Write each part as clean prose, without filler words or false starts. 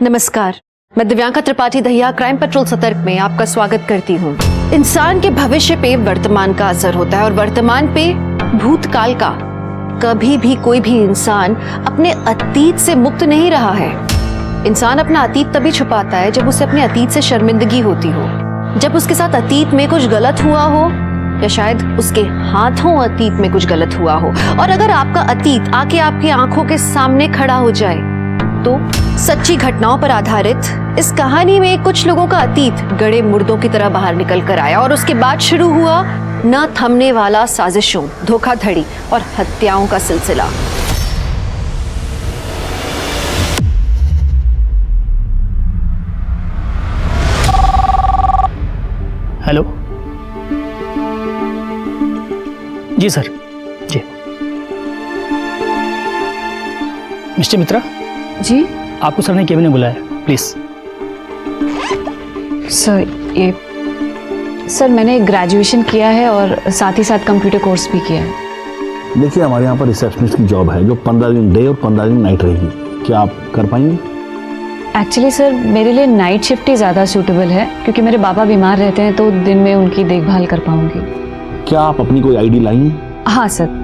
नमस्कार, मैं Divyanka Tripathi Dahiya crime petrol सतर्क में आपका स्वागत करती हूँ। इंसान के भविष्य पे वर्तमान का असर होता है और वर्तमान पे भूतकाल का। कभी भी कोई भी इंसान अपने अतीत से मुक्त नहीं रहा है। इंसान अपना अतीत तभी छुपाता है जब उसे अपने अतीत से शर्मिंदगी होती हो, जब उसके साथ अतीत में कुछ गलत हुआ हो या शायद उसके हाथों अतीत में कुछ गलत हुआ हो। और अगर आपका अतीत आके आपकी आंखों के सामने खड़ा हो जाए तो सच्ची घटनाओं पर आधारित इस कहानी में कुछ लोगों का अतीत गड़े मुर्दों की तरह बाहर निकल कर आया और उसके बाद शुरू हुआ न थमने वाला साजिशों, धोखाधड़ी और हत्याओं का सिलसिला। हेलो जी सर, जी मिस्टर मित्रा जी आपको सर ने केबिन में बुलाया है, प्लीज। सर मैंने ग्रेजुएशन किया है और साथ ही साथ कंप्यूटर कोर्स भी किया है। देखिए, हमारे यहाँ पर रिसेप्शनिस्ट की जॉब है जो 15 दिन डे और 15 दिन नाइट रहेगी। क्या आप कर पाएंगे? एक्चुअली सर मेरे लिए नाइट शिफ्ट ही ज़्यादा सूटेबल है क्योंकि मेरे पापा बीमार रहते हैं तो दिन में उनकी देखभाल कर पाऊंगी। क्या आप अपनी कोई आईडी लाई हैं? हाँ सर।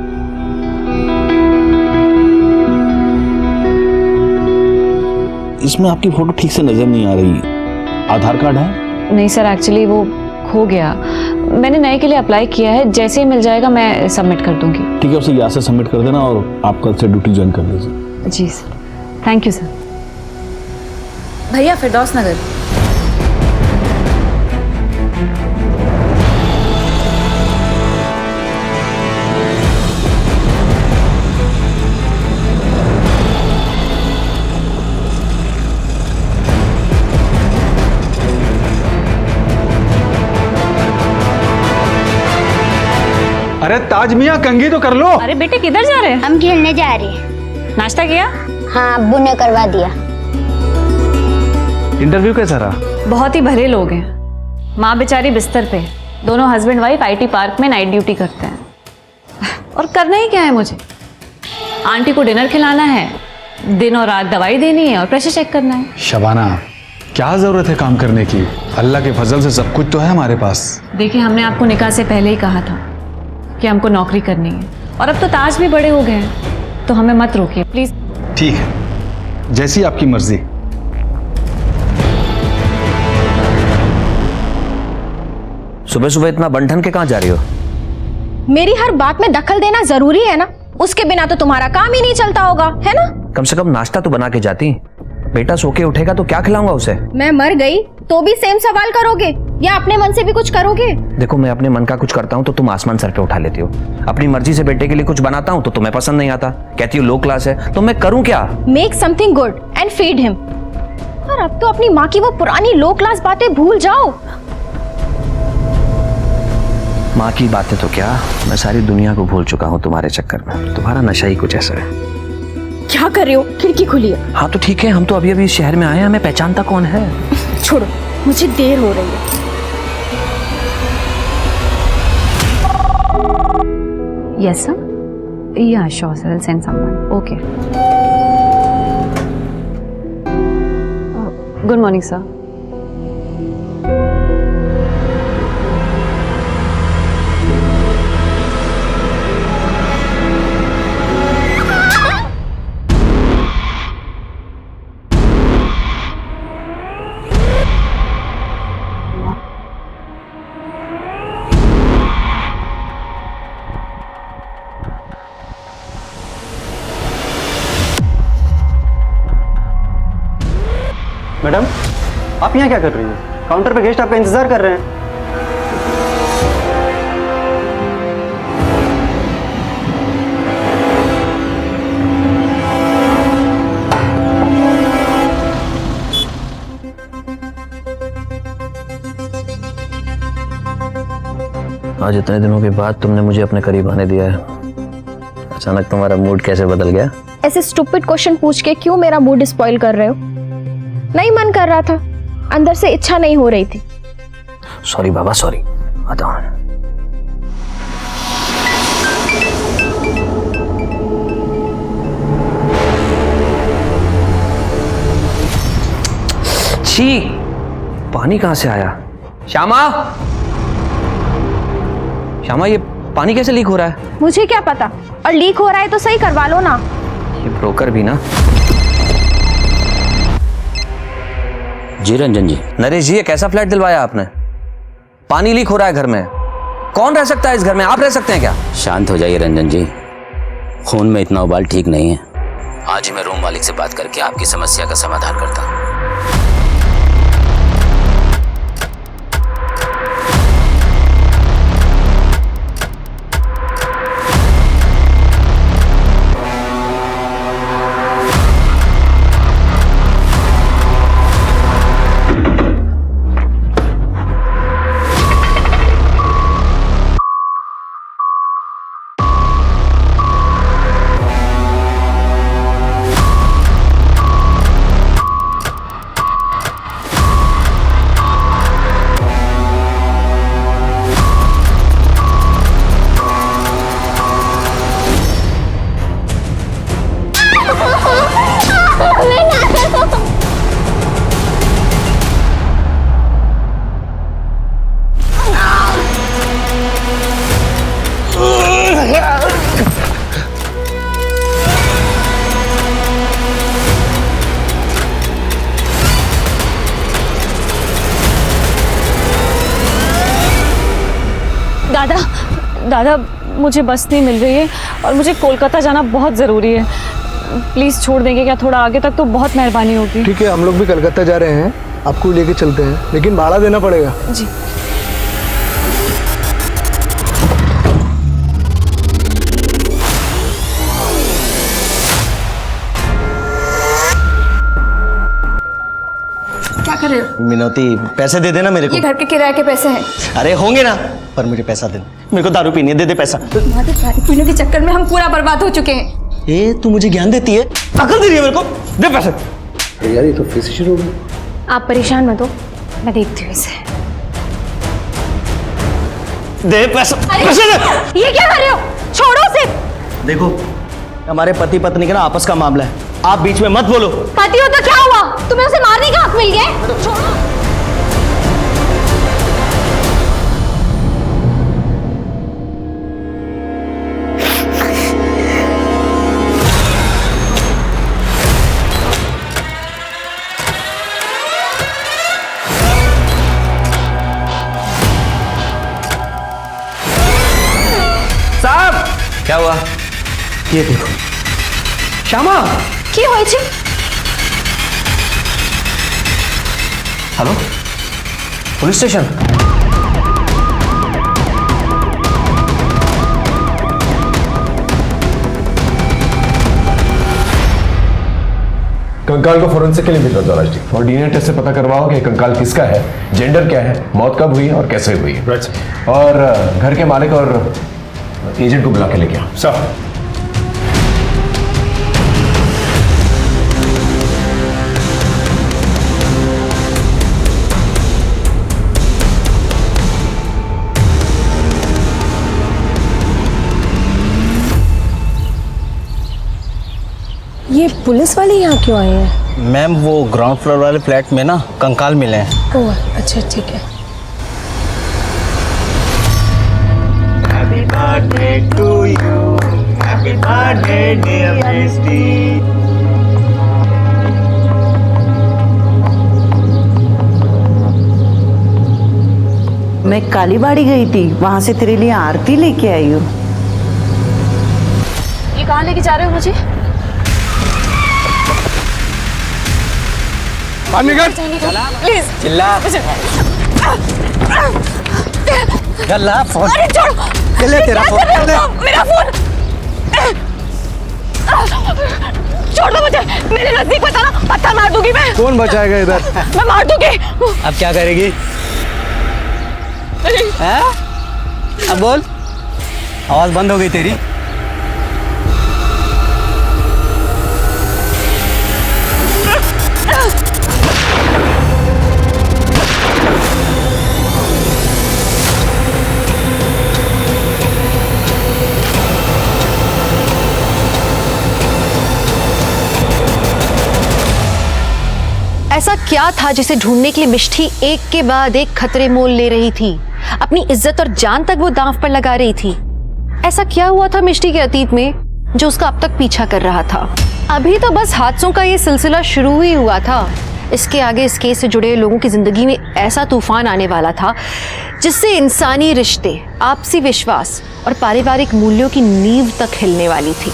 इसमें आपकी फोटो ठीक से नजर नहीं आ रही। आधार कार्ड है? नहीं सर, एक्चुअली वो खो गया। मैंने नए के लिए अप्लाई किया है, जैसे ही मिल जाएगा मैं सबमिट कर दूंगी। ठीक है, उसे यहाँ से सबमिट कर देना और आप कल से ड्यूटी ज्वाइन कर लीजिए। जी सर, थैंक यू सर। भैया फिरदौस नगर। अरे ताज मियां, कंघी तो कर लो। अरे बेटे किधर जा रहे हैं? हम खेलने जा रहे हैं। नाश्ता किया? हाँ, अब्बू ने करवा दिया। इंटरव्यू कैसा रहा? बहुत ही भले लोग हैं। माँ बेचारी बिस्तर पे, दोनों हस्बैंड वाइफ आईटी पार्क में नाइट ड्यूटी करते हैं। और करना ही क्या है मुझे? आंटी को डिनर खिलाना है, दिन और रात दवाई देनी है और प्रेशर चेक करना है। शबाना, क्या जरूरत है काम करने की? अल्लाह के फजल से सब कुछ तो है हमारे पास। देखिए, हमने आपको निकाह से पहले ही कहा था कि हमको नौकरी करनी है और अब तो ताज भी बड़े हो गए हैं, तो हमें मत रोकिए प्लीज। ठीक है, जैसी आपकी मर्जी। सुबह सुबह इतना बंठन के कहाँ जा रही हो? मेरी हर बात में दखल देना जरूरी है ना? उसके बिना तो तुम्हारा काम ही नहीं चलता होगा, है ना? कम से कम नाश्ता तो बना के जाती। बेटा सो के उठेगा तो क्या खिलाऊंगा उसे? मैं मर गई तो भी सेम सवाल करोगे या अपने मन से भी कुछ करोगे? देखो, मैं अपने मन का कुछ करता हूँ तो तुम आसमान सर पे उठा लेती हो। अपनी मर्जी से बेटे के लिए कुछ बनाता हूँ तो तुम्हें पसंद नहीं आता, कहती हो लो क्लास है। तो मैं करूँ क्या? Make something good and feed him. और अब तो अपनी माँ की वो पुरानी लो क्लास बातें भूल जाओ। माँ की बातें तो क्या, मैं सारी दुनिया को भूल चुका हूँ तुम्हारे चक्कर में। तुम्हारा नशा ही कुछ ऐसा है। क्या कर रहे हो? खिड़की खुली है। हाँ तो ठीक है, हम तो अभी अभी इस शहर में आए हैं, हमें पहचानता कौन है? छोड़ो, मुझे देर हो रही है। Yes sir. Yeah, sure sir. I'll send someone. Okay. Good morning sir. Madam, आप यहाँ क्या कर रही हैं? काउंटर पे गेस्ट आपका इंतजार कर रहे हैं। आज इतने दिनों के बाद तुमने मुझे अपने करीब आने दिया है। अचानक तुम्हारा मूड कैसे बदल गया? ऐसे स्टूपिड क्वेश्चन पूछ के क्यों मेरा मूड स्पॉइल कर रहे हो? नहीं मन कर रहा था, अंदर से इच्छा नहीं हो रही थी। सॉरी बाबा, सॉरी। आता हूँ। छी, पानी कहां से आया? श्यामा, श्यामा, ये पानी कैसे लीक हो रहा है? मुझे क्या पता, और लीक हो रहा है तो सही करवा लो ना। ये ब्रोकर भी ना। जी रंजन जी। नरेश जी, ये कैसा फ्लैट दिलवाया आपने? पानी लीक हो रहा है घर में। कौन रह सकता है इस घर में? आप रह सकते हैं क्या? शांत हो जाइए रंजन जी, खून में इतना उबाल ठीक नहीं है। आज ही मैं रूम मालिक से बात करके आपकी समस्या का समाधान करता हूँ। दादा, मुझे बस नहीं मिल रही है और मुझे कोलकाता जाना बहुत ज़रूरी है। प्लीज़ छोड़ देंगे क्या? थोड़ा आगे तक तो बहुत मेहरबानी होगी। ठीक है, हम लोग भी कलकत्ता जा रहे हैं, आपको लेके चलते हैं, लेकिन भाड़ा देना पड़ेगा। जी। क्या कर रहे हो? मिनोती, पैसे दे देना मेरे को। ये घर के किराए के पैसे हैं। अरे होंगे ना, पर मुझे पैसा दे। मेरे को दारू पीनी है, दे दे पैसा। तुम्हारे दारू पीने के चक्कर में हम पूरा बर्बाद हो चुके हैं। ए, तू मुझे ज्ञान देती है, अकल दे रही है मेरे को। दे पैसे। यार ये तो फिर से शुरू हो गया। आप परेशान मत हो, मैं देखती हूँ इसे। दे पैसा, पैसे दे। ये क्या कर रहे हो? छोड़ो उसे। देखो, हमारे पति पत्नी का ना आपस का मामला है, आप बीच में मत बोलो। पति हो तो क्या हुआ? तुम्हें उसे मारने का हक मिल गया? छोड़ो। क्या हुआ? ये देखो श्यामा। কি হয়েছে? Hello, police station. कंकाल को फोरेंसिक के लिए भेजो दौराज जी, और डीएनए टेस्ट से पता करवाओ कि कंकाल किसका है, जेंडर क्या है, मौत कब हुई और कैसे हुई। और घर के मालिक और एजेंट को बुला के लेके आओ। सर। ये पुलिस वाले यहाँ क्यों आए हैं? मैम, वो ग्राउंड फ्लोर वाले फ्लैट में ना कंकाल मिले हैं। ओह अच्छा, ठीक है। Happy birthday to you, happy birthday dear Misty। मैं कालीबाड़ी गई थी, वहां से तेरे लिए आरती लेके आई हूँ। ये कहाँ लेके जा रहे हो मुझे? प्लीज चिल्ला। गल्ला फोन। अरे छोड़। ले तेरा फोन। मेरा फोन। छोड़ दो मुझे, मेरे नजदीक मत आना, पत्थर मार दूंगी मैं। कौन बचाएगा इधर? मैं मार दूंगी। अब क्या करेगी? हैं? अब बोल, आवाज बंद हो गई तेरी। ऐसा क्या था जिसे ढूंढने के लिए मिष्टी एक के बाद एक खतरे मोल ले रही थी? अपनी इज्जत और जान तक वो दांव पर लगा रही थी। ऐसा क्या हुआ था मिष्टी के अतीत में जो उसका अब तक पीछा कर रहा था? अभी तो बस हादसों का ये सिलसिला शुरू ही हुआ था। इसके आगे इस केस से जुड़े लोगों की जिंदगी में ऐसा तूफान आने वाला था जिससे इंसानी रिश्ते, आपसी विश्वास और पारिवारिक मूल्यों की नींव तक हिलने वाली थी।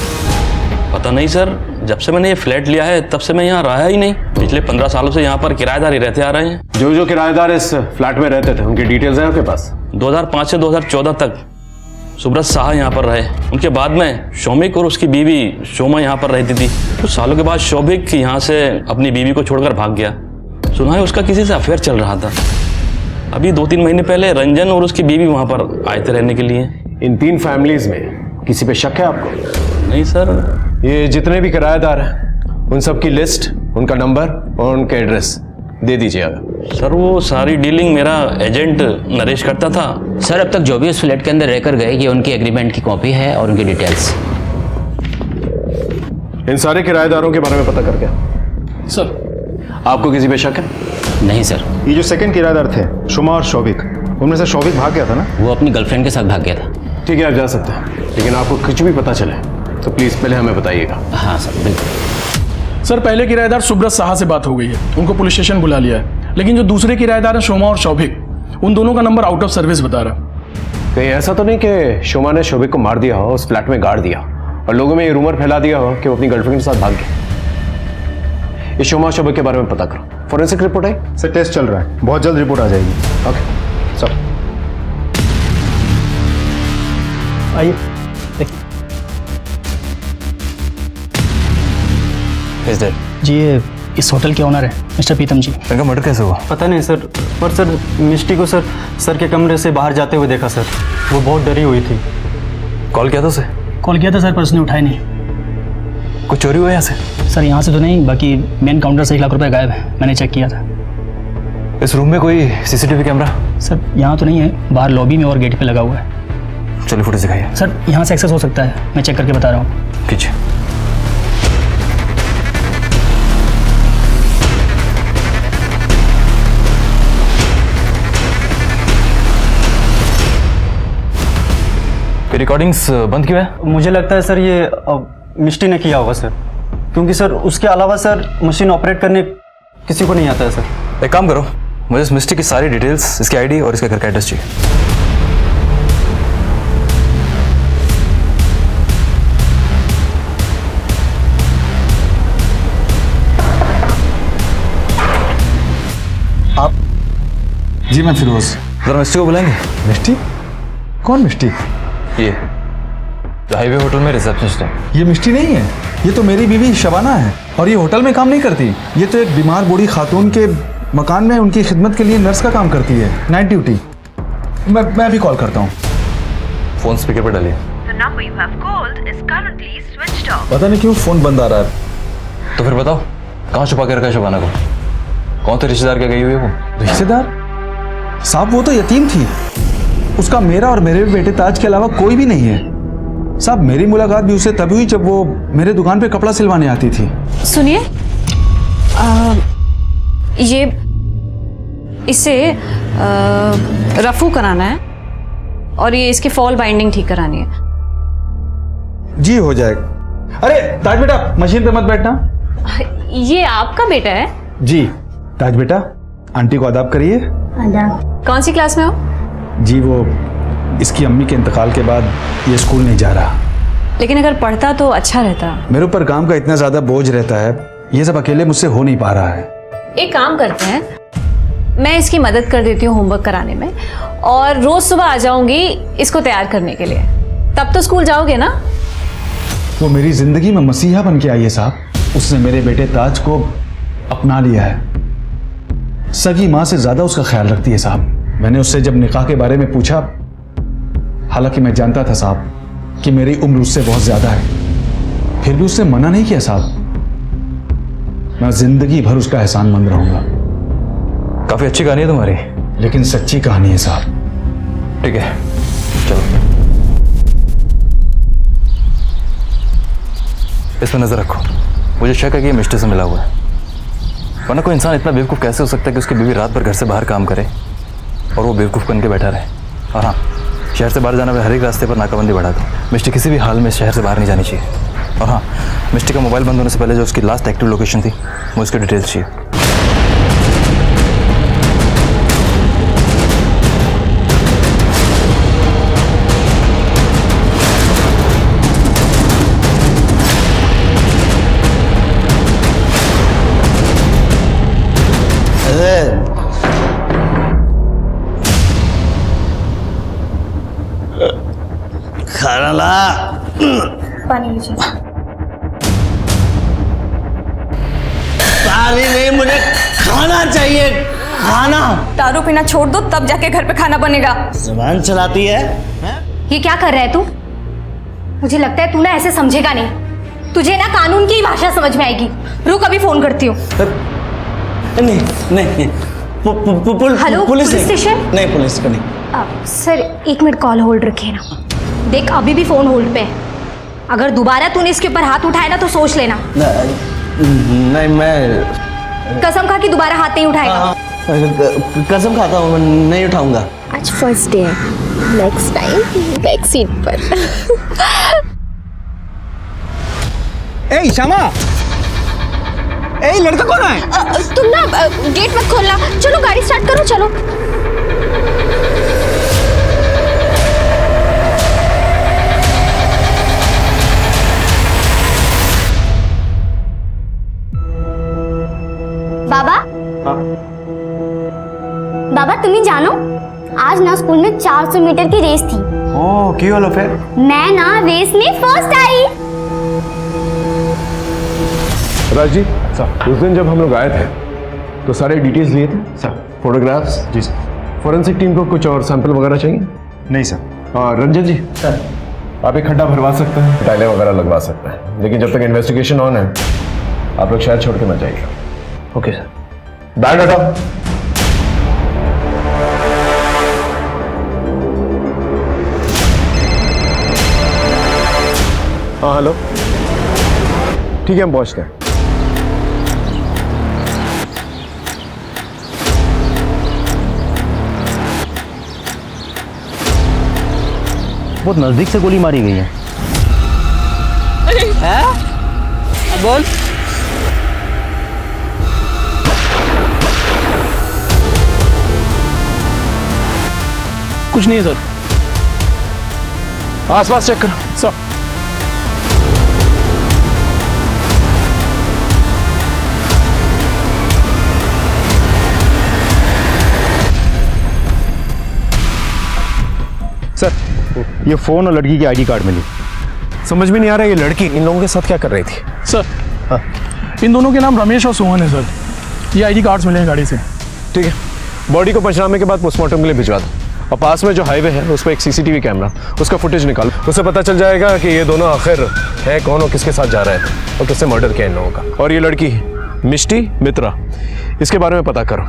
पता नहीं सर, जब से मैंने ये फ्लैट लिया है तब से मैं यहाँ रहा ही नहीं। पिछले 15 सालों से यहाँ पर किराएदार ही रहते आ रहे हैं। जो जो किराएदार इस फ्लैट में रहते थे उनकी डिटेल्स हैं आपके पास? 2005 से 2014 तक सुब्रत साहा यहाँ पर रहे। उनके बाद में शौमिक और उसकी बीवी शोमा यहाँ पर रहती थी। कुछ सालों के बाद शौमिक यहाँ से अपनी बीवी को छोड़कर भाग गया। सुना है उसका किसी से अफेयर चल रहा था। अभी 2-3 महीने पहले रंजन और उसकी बीवी वहाँ पर आए थे रहने के लिए। इन 3 फैमिलीज में किसी पे शक है आपको? नहीं सर। ये जितने भी किराएदार हैं उन सब की लिस्ट, उनका नंबर और उनका एड्रेस दे दीजिएगा। सर वो सारी डीलिंग मेरा एजेंट नरेश करता था। सर अब तक जो भी उस फ्लैट के अंदर रहकर गए ये उनकी एग्रीमेंट की कॉपी है और उनकी डिटेल्स। इन सारे किराएदारों के बारे में पता करके सर आपको किसी पे शक है? नहीं सर। ये जो सेकंड किराएदार थे शोमा और शौविक, उनमें से शौविक भाग गया था ना? वो अपनी गर्लफ्रेंड के साथ भाग गया था। ठीक है, आप जा सकते हैं, लेकिन आपको कुछ भी पता चले तो प्लीज पहले हमें बताइएगा। हाँ सर बिल्कुल। सर पहले किराएदार सुब्रत साहा से बात हो गई है, उनको पुलिस स्टेशन बुला लिया है। लेकिन जो दूसरे किराएदार हैं शोमा और शौभिक, उन दोनों का नंबर आउट ऑफ सर्विस बता रहा। कहीं ऐसा तो नहीं कि शोमा ने शौभिक को मार दिया हो, उस फ्लैट में गाड़ दिया और लोगों में ये रूमर फैला दिया हो कि वो अपनी गर्लफ्रेंड के साथ भाग गया? इस शोमा और शौभिक के बारे में पता करो। फॉरेंसिक रिपोर्ट आई? सर टेस्ट चल रहा है, बहुत जल्द रिपोर्ट आ जाएगी। ओके सर आइए। जी ये इस होटल के ओनर है मिस्टर प्रीतम जी। इनका मर्डर कैसे हुआ? पता नहीं सर, पर सर मिष्टी को सर के कमरे से बाहर जाते हुए देखा सर। वो बहुत डरी हुई थी। कॉल किया था उसे? कॉल किया था सर पर उसने उठाया नहीं। कुछ चोरी हुआ यहाँ से? सर यहाँ से तो नहीं, बाकी मेन काउंटर से 1 लाख रुपए गायब है, मैंने चेक किया था। इस रूम में कोई सीसीटीवी कैमरा? सर यहाँ तो नहीं है, बाहर लॉबी में और गेट पे लगा हुआ है। चलिए फुटेज दिखाइए। सर यहाँ से एक्सेस हो सकता है, मैं चेक करके बता रहा हूँ। कीजिए। रिकॉर्डिंग्स बंद क्यों है? मुझे लगता है सर ये मिष्टी ने किया होगा सर, क्योंकि सर उसके अलावा सर मशीन ऑपरेट करने किसी को नहीं आता है सर। एक काम करो, मुझे इस मिस्टी की सारी डिटेल्स, इसकी आईडी और इसके घर का एड्रेस चाहिए। आप? जी मैं फिरोज। जरा मिस्टी को बुलाएंगे। मिष्टी? कौन मिष्टी? ये जो हाईवे होटल में रिसेप्शनिस्ट है। ये मिष्टी नहीं है, ये तो मेरी बीवी शबाना है और ये होटल में काम नहीं करती। ये तो एक बीमार बूढ़ी खातून के मकान में उनकी खिदमत के लिए नर्स का काम करती है, नाइट ड्यूटी। मैं भी कॉल करता हूँ। फोन स्पीकर पर डालिए। पता नहीं क्यों फोन बंद आ रहा है। तो फिर बताओ कहाँ छुपा के रखा है शबाना को? कौन थे रिश्तेदार क्या गई हुई है वो? रिश्तेदार? साहब वो तो यतीम थी, उसका मेरा और मेरे बेटे ताज के अलावा कोई भी नहीं है। साहब मेरी मुलाकात भी उससे तभी हुई जब वो मेरे दुकान पे कपड़ा सिलवाने आती थी। सुनिए, ये इसे रफू कराना है और ये इसकी फॉल बाइंडिंग ठीक करानी है। जी हो जाएगा। अरे ताज बेटा मशीन पे मत बैठना। ये आपका बेटा है? जी ताज बेटा, आंटी को आदाब करिए। कौन सी क्लास में हो? जी वो इसकी अम्मी के इंतकाल के बाद ये स्कूल नहीं जा रहा। लेकिन अगर पढ़ता तो अच्छा रहता। मेरे ऊपर काम का इतना ज्यादा बोझ रहता है, ये सब अकेले मुझसे हो नहीं पा रहा है। एक काम करते हैं, मैं इसकी मदद कर देती हूँ होमवर्क कराने में और रोज सुबह आ जाऊंगी इसको तैयार करने के लिए। तब तो स्कूल जाओगे ना? वो मेरी जिंदगी में मसीहा बन के आई है साहब। उसने मेरे बेटे ताज को अपना लिया है, सगी माँ से ज्यादा उसका ख्याल रखती है साहब। मैंने उससे जब निकाह के बारे में पूछा, हालांकि मैं जानता था साहब कि मेरी उम्र उससे बहुत ज्यादा है, फिर भी उसने मना नहीं किया साहब। मैं जिंदगी भर उसका एहसानमंद रहूंगा। काफी अच्छी कहानी है तुम्हारी, लेकिन सच्ची कहानी है साहब। ठीक है चलो, इस पर नजर रखो। मुझे शक है कि ये मिस्टर से मिला हुआ है। वरना कोई इंसान इतना बेवकूफ़ कैसे हो सकता है कि उसकी बीवी रात भर घर से बाहर काम करे और वो बेवकूफ़ बन के बैठा रहे। और हाँ, शहर से बाहर जाना, हर एक रास्ते पर नाकाबंदी बढ़ा दो। मिस्टी किसी भी हाल में शहर से बाहर नहीं जानी चाहिए। और हाँ, मिस्टी का मोबाइल बंद होने से पहले जो उसकी लास्ट एक्टिव लोकेशन थी, मुझे उसकी डिटेल्स चाहिए। खाना ला। पानी लीजिए। पानी नहीं, मुझे खाना चाहिए, खाना। दारू पीना छोड़ दो, तब जाके घर पे खाना बनेगा। जुबान चलाती है? ये क्या कर रहा है तू? मुझे लगता है तू ना ऐसे समझेगा नहीं। तुझे ना कानून की भाषा समझ में आएगी। रुक, अभी फोन करती हूँ। नहीं नहीं, हेलो, पुलिस स्टेशन? नहीं, पुलिस को नहीं। सर 1 मिनट कॉल होल्ड रखिए ना। देख, अभी भी फोन होल्ड पे है। अगर दोबारा तूने इसके ऊपर हाथ उठाया ना तो सोच लेना। नहीं, मैं कसम खा कि दोबारा हाथ नहीं उठाएगा। कसम खाता हूँ, मैं नहीं उठाऊंगा। आज फर्स्ट डे है, नेक्स्ट टाइम बैक सीट पर। ए श्यामा, ए लड़का कौन है? तुम ना गेट मत खोलना। चलो गाड़ी स्टार्ट करो, चलो। बाबा, बाबा तुम्हें जानो, आज ना स्कूल में 400 मीटर की रेस थी। ओह, क्यों लो फिर? मैं ना रेस में फर्स्ट आई। राज जी, सर, उस दिन जब हम लोग आए थे तो सारे डिटेल्स लिए थे सर, फोटोग्राफ्स। जी सर। फोरेंसिक टीम को कुछ और सैंपल वगैरह चाहिए? नहीं सर। और रंजन जी सर, आप एक खड्डा भरवा सकते हैं, टाइलें वगैरह लगवा सकते हैं, लेकिन जब तक इन्वेस्टिगेशन ऑन है आप लोग शहर छोड़ के मत जाइएगा। Okay sir. बैग हटाओ। हाँ हेलो, ठीक है हम पहुंचते हैं। बहुत नजदीक से गोली मारी गई है। बोल। कुछ नहीं है सर। आसपास चेक करो सर। सर, ये फोन और लड़की की आईडी कार्ड मिली। समझ में नहीं आ रहा ये लड़की इन लोगों के साथ क्या कर रही थी? सर, हाँ, इन दोनों के नाम रमेश और सोहन है सर। ये आईडी कार्ड्स मिले हैं गाड़ी से। ठीक है, बॉडी को पंचनामे के बाद पोस्टमार्टम के लिए भिजवा दो, और पास में जो हाईवे है उस पर एक सीसीटीवी कैमरा, उसका फुटेज निकालो। उससे पता चल जाएगा कि ये दोनों आखिर है कौन और किसके साथ जा रहे थे और किससे मर्डर किया इन लोगों का। और ये लड़की मिष्टी मित्रा, इसके बारे में पता करो।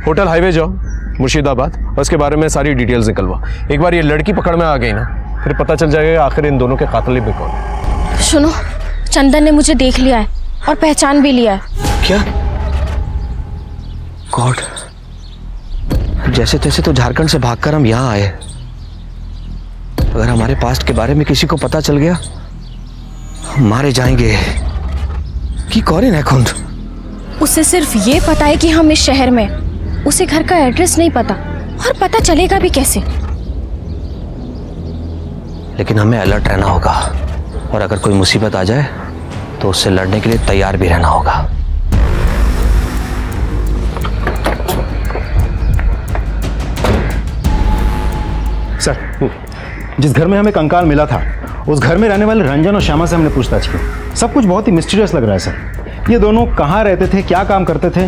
होटल हाईवे जाओ मुर्शिदाबाद और उसके बारे में सारी डिटेल्स निकलवा। एक बार ये लड़की पकड़ में आ गई ना, फिर पता चल जाएगा आखिर इन दोनों के कातिल भी कौन है। सुनो, चंदन ने मुझे देख लिया है और पहचान भी लिया है। क्या? गॉड, जैसे तैसे तो झारखंड से भागकर हम यहाँ आए। अगर हमारे पास्ट के बारे में किसी को पता चल गया, हम मारे जाएंगे। कि कौन है खुंद? उसे सिर्फ ये पता है कि हम इस शहर में, उसे घर का एड्रेस नहीं पता, और पता चलेगा भी कैसे। लेकिन हमें अलर्ट रहना होगा, और अगर कोई मुसीबत आ जाए तो उससे लड़ने के लिए तैयार भी रहना होगा। सर, जिस घर में हमें कंकाल मिला था, उस घर में रहने वाले रंजन और श्यामा से हमने पूछताछ की। सब कुछ बहुत ही मिस्टीरियस लग रहा है सर। ये दोनों कहाँ रहते थे, क्या काम करते थे,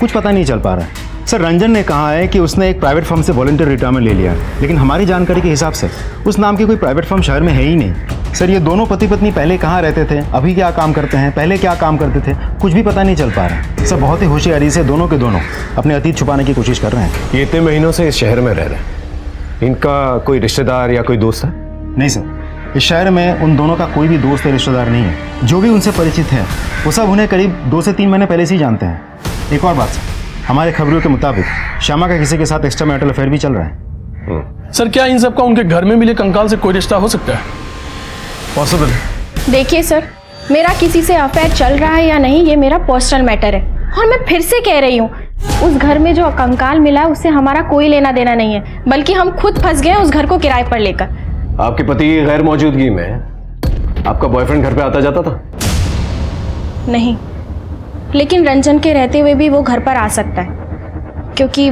कुछ पता नहीं चल पा रहा है। सर, रंजन ने कहा है कि उसने एक प्राइवेट फर्म से वॉलंटियर रिटायरमेंट ले लिया, लेकिन हमारी जानकारी के हिसाब से उस नाम की कोई प्राइवेट फर्म शहर में है ही नहीं। सर, ये दोनों पति पत्नी पहले कहाँ रहते थे, अभी क्या काम करते हैं, पहले क्या काम करते थे, कुछ भी पता नहीं चल पा रहा है। सर, बहुत ही होशियारी से दोनों के दोनों अपने अतीत छुपाने की कोशिश कर रहे हैं। ये इतने महीनों से इस शहर में रह रहे हैं, इनका कोई रिश्तेदार या कोई दोस्त है? नहीं सर, इस शहर में उन दोनों का कोई भी दोस्त या रिश्तेदार नहीं है। जो भी उनसे परिचित है वो सब उन्हें करीब 2 से 3 महीने पहले से ही जानते हैं। एक और बात सर, हमारे खबरों के मुताबिक श्यामा का किसी के साथ एक्स्ट्रा मैरिटल अफेयर भी चल रहा है। सर क्या इन सबका उनके घर में मिले कंकाल से कोई रिश्ता हो सकता है? पॉसिबल। देखिए सर, मेरा किसी से अफेयर चल रहा है या नहीं ये मेरा पर्सनल मैटर है, और मैं फिर से कह रही हूँ उस घर में जो कंकाल मिला उससे हमारा कोई लेना देना नहीं है, बल्कि हम खुद फंस गए उस घर को किराए पर लेकर। आपके पति की गैर मौजूदगी में आपका बॉयफ्रेंड घर पे आता जाता था? नहीं, लेकिन रंजन के रहते हुए भी वो घर पर आ सकता है, क्योंकि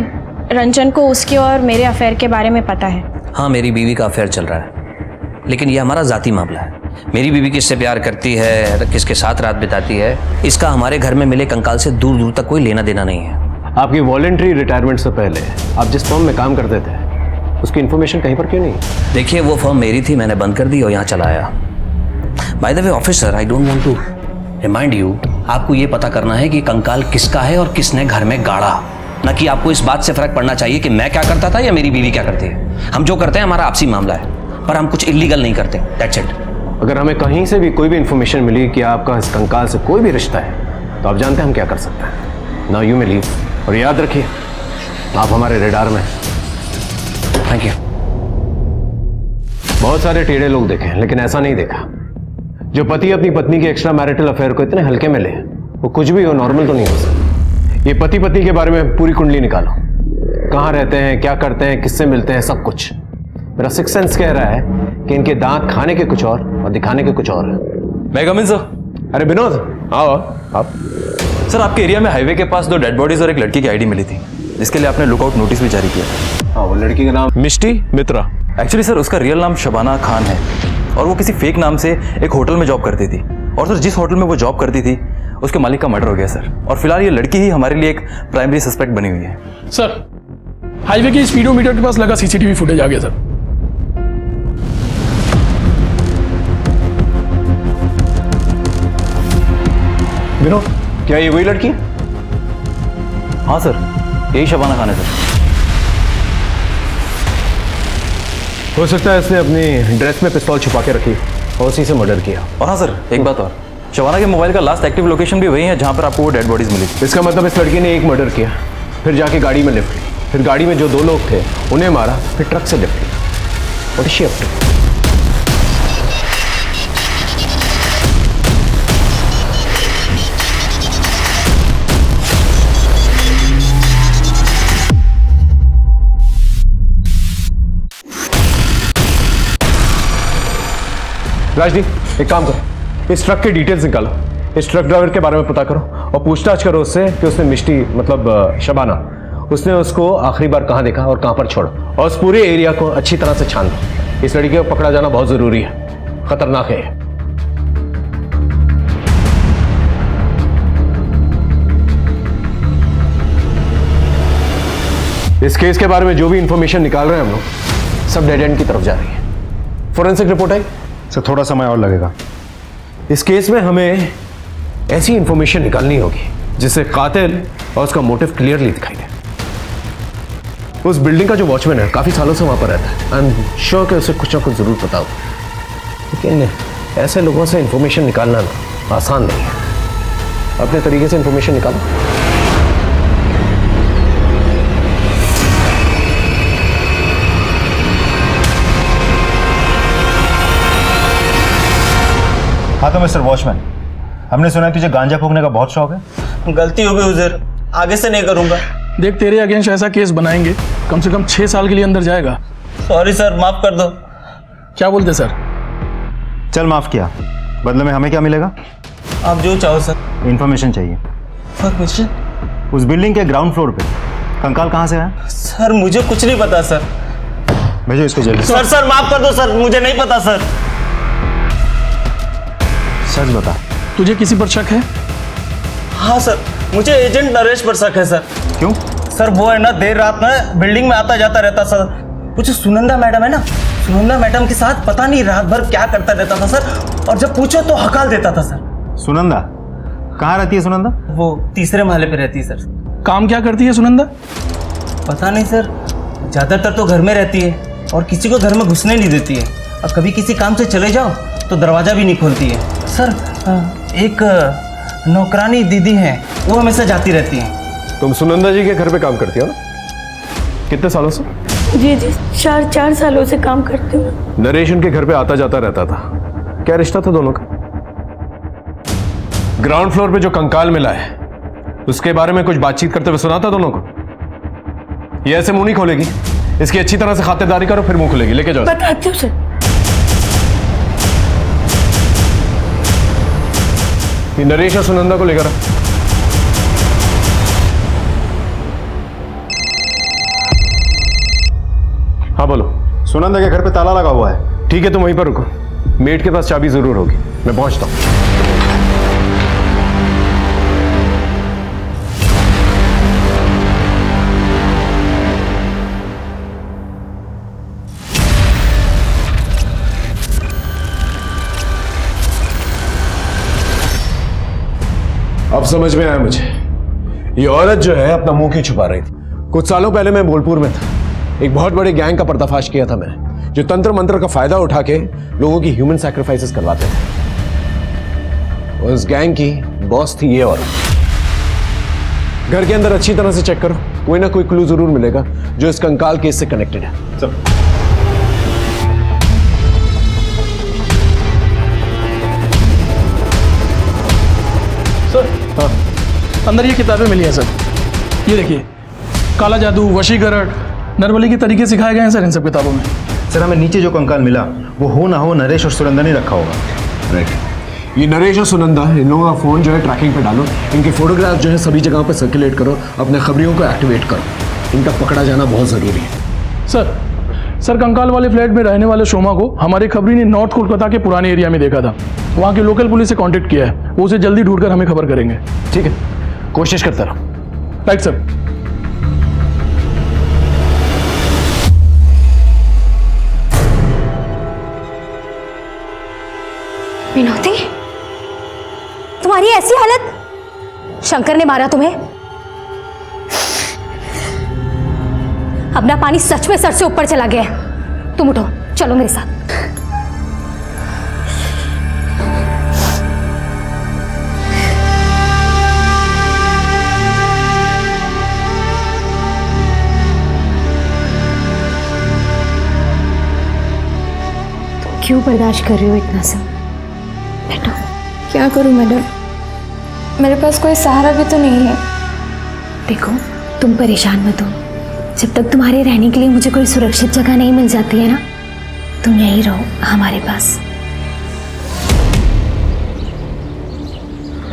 रंजन को उसके और मेरे अफेयर के बारे में पता है। हाँ, मेरी बीवी का अफेयर चल रहा है, लेकिन यह हमारा जाती मामला है। मेरी बीवी किससे प्यार करती है, किसके साथ रात बिताती है, इसका हमारे घर में मिले कंकाल से दूर दूर तक कोई लेना देना नहीं है। आपकी वॉलंटरी रिटायरमेंट से पहले आप जिस फर्म में काम करते थे उसकी इन्फॉर्मेशन कहीं पर क्यों नहीं? देखिए, वो फर्म मेरी थी, मैंने बंद कर दी और यहाँ चला आया। By the way officer, I don't want to remind you, आपको ये पता करना है कि कंकाल किसका है और किसने घर में गाड़ा, न कि आपको इस बात से फर्क पड़ना चाहिए कि मैं क्या करता था या मेरी बीवी क्या करती है। हम जो करते हैं हमारा आपसी मामला है, पर हम कुछ इलीगल नहीं करते, दैट्स इट। अगर हमें कहीं से भी कोई भी इंफॉर्मेशन मिली कि आपका इस कंकाल से कोई भी रिश्ता है तो आप जानते हैं हम क्या कर सकते हैं। नाउ यू मे लीव, और याद रखिए आप हमारे रेडार में। Thank you. बहुत सारे टेढ़े लोग देखे हैं, लेकिन ऐसा नहीं देखा जो पति अपनी पत्नी के एक्स्ट्रा मैरिटल अफेयर को इतने हल्के में ले। वो कुछ भी हो, नॉर्मल तो नहीं हो सकता। ये पति पत्नी के बारे में पूरी कुंडली निकालो, कहाँ रहते हैं, क्या करते हैं, किससे मिलते हैं, सब कुछ। मेरा सिक्स सेंस कह रहा है कि इनके दांत खाने के कुछ और दिखाने के कुछ और है। मैं कम इन सर। अरे विनोद, आओ आप। सर, आपके एरिया में हाईवे के पास 2 डेड बॉडीज और एक लड़की की आईडी मिली थी, जिसके लिए आपने लुकआउट नोटिस भी जारी किया था। हाँ, वो लड़की का नाम मिष्टी मित्रा। एक्चुअली सर उसका रियल नाम शबाना खान है, और वो किसी फेक नाम से एक होटल में जॉब करती थी। और सर जिस होटल में वो जॉब करती थी उसके मालिक का मर्डर हो गया सर, और फिलहाल ये लड़की ही हमारे लिए एक प्राइमरी सस्पेक्ट बनी हुई है। सर हाईवे के स्पीडोमीटर के पास लगा सीसीटीवी फुटेज आ गया सर। विनोद, क्या ये वही लड़की? हाँ सर, यही शबाना खान है सर। हो सकता है इसने अपनी ड्रेस में पिस्तौल छुपा के रखी और उसी से मर्डर किया। और हाँ सर, एक बात और, शबाना के मोबाइल का लास्ट एक्टिव लोकेशन भी वही है जहाँ पर आपको वो डेड बॉडीज मिली। इसका मतलब इस लड़की ने एक मर्डर किया, फिर जाके गाड़ी में लिफ्ट ली, फिर गाड़ी में जो 2 लोग थे उन्हें मारा, फिर ट्रक से लिफ्ट ली। What is she up to? Rajdeep, एक काम करो, इस ट्रक की डिटेल्स निकालो, इस ट्रक ड्राइवर के बारे में पता करो और पूछताछ करो उससे कि उसने मिष्टी मतलब शबाना, उसने उसको आखिरी बार कहाँ देखा और कहाँ पर छोड़ा, और उस पूरे एरिया को अच्छी तरह से छान दो। इस लड़की को पकड़ा जाना बहुत जरूरी है, खतरनाक है। इस केस के बारे में जो भी इंफॉर्मेशन निकाल रहे हैं हम लोग, सब डेड एंड की तरफ जा रही है। फोरेंसिक रिपोर्ट आई सर, थोड़ा समय और लगेगा। इस केस में हमें ऐसी इंफॉर्मेशन निकालनी होगी जिससे कातिल और उसका मोटिव क्लियरली दिखाई दे। उस बिल्डिंग का जो वॉचमैन है काफी सालों से वहां पर रहता है, आई एम श्योर कि उसे कुछ ना कुछ जरूर पता होगा, लेकिन ऐसे लोगों से इंफॉर्मेशन निकालना ना आसान नहीं है। अपने तरीके से इंफॉर्मेशन निकालो। हाँ तो मिस्टर वॉचमैन, हमने सुना है तुझे गांजा फूकने का बहुत शौक है। गलती हो गई हुजूर, आगे से नहीं करूंगा। देख, तेरे अगेंस्ट ऐसा केस बनाएंगे कम से कम 6 साल के लिए अंदर जाएगा। सॉरी सर, माफ कर दो। क्या बोलते सर? चल माफ किया, बदले में हमें क्या मिलेगा? आप जो चाहो सर। इंफॉर्मेशन चाहिए। इंफॉर्मेशन? उस बिल्डिंग के ग्राउंड फ्लोर पे कंकाल कहाँ से आया? सर मुझे कुछ नहीं पता सर। भेजो इसको जल्दी। सर माफ कर दो सर, मुझे नहीं पता सर। सच बता, तुझे किसी पर शक है? हाँ सर, मुझे एजेंट नरेश पर शक है सर। क्यों? सर वो है ना, देर रात में बिल्डिंग में आता जाता रहता सर। वो जो सुनंदा मैडम है ना, सुनंदा मैडम के साथ पता नहीं रात भर क्या करता रहता था सर, और जब पूछो तो हकाल देता था सर। सुनंदा कहाँ रहती है? सुनंदा वो 3रे महले पे रहती है सर। काम क्या करती है सुनंदा? पता नहीं सर, ज्यादातर तो घर में रहती है और किसी को घर में घुसने नहीं देती है, और कभी किसी काम से चले जाओ तो दरवाजा भी नहीं खोलती है सर। एक नौकरानी दीदी है, वो हमेशा जाती रहती है। तुम सुनंदा जी के घर पे काम करती हो ना? कितने सालों से? जी जी, 4 सालों से काम करती हूँ। नरेश उनके घर पे आता जाता रहता था। क्या रिश्ता था दोनों का? ग्राउंड फ्लोर पे जो कंकाल मिला है उसके बारे में कुछ बातचीत करते हुए सुना था दोनों को? ये ऐसे मुंह नहीं खोलेगी, इसकी अच्छी तरह से खातिरदारी करो फिर मुंह खुलेगी। लेके जाओ। बताती हूँ सर। ये नरेश और सुनंदा को लेकर आ। हाँ बोलो। सुनंदा के घर पे ताला लगा हुआ है। ठीक है तुम वहीं पर रुको, मेट के पास चाबी जरूर होगी, मैं पहुंचता हूं। अब समझ में आया मुझे, ये औरत जो है अपना मुंह क्यों छुपा रही थी। कुछ सालों पहले मैं बोलपुर में था, एक बहुत बड़े गैंग का पर्दाफाश किया था मैंने, जो तंत्र मंत्र का फायदा उठा के लोगों की ह्यूमन सैक्रिफाइसेस करवाते थे। उस गैंग की बॉस थी ये औरत। घर के अंदर अच्छी तरह से चेक करो, कोई ना कोई क्लू जरूर मिलेगा जो इस कंकाल केस से कनेक्टेड है। सब सर हाँ, अंदर ये किताबें मिली हैं सर। ये देखिए, काला जादू, वशीकरण, नरबली के तरीके सिखाए गए हैं सर इन सब किताबों में। सर हमें नीचे जो कंकाल मिला वो हो ना हो नरेश और सुनंदा ने रखा होगा। राइट, ये नरेश और सुनंदा, इन लोगों का फोन जो है ट्रैकिंग पे डालो, इनके फोटोग्राफ जो है सभी जगह पे सर्कुलेट करो, अपने खबरियों को एक्टिवेट करो। इनका पकड़ा जाना बहुत जरूरी है। सर कंकाल वाले फ्लैट में रहने वाले शोमा को हमारे खबरी ने नॉर्थ कोलकाता के पुराने एरिया में देखा था। वहाँ की लोकल पुलिस से कांटेक्ट किया है, वो उसे जल्दी ढूंढकर हमें खबर करेंगे। ठीक है, कोशिश करता रहो। Right sir. विनोदी, तुम्हारी ऐसी हालत? शंकर ने मारा तुम्हें? अपना पानी सच में सर से ऊपर चला गया है। तुम उठो, चलो मेरे साथ। तुम क्यों बर्दाश्त कर रही हो इतना सब? बैठो। क्या करूं मैडम, मेरे पास कोई सहारा भी तो नहीं है। देखो, तुम परेशान मत हो। जब तक तुम्हारे रहने के लिए मुझे कोई सुरक्षित जगह नहीं मिल जाती है ना, तुम यहीं रहो हमारे पास।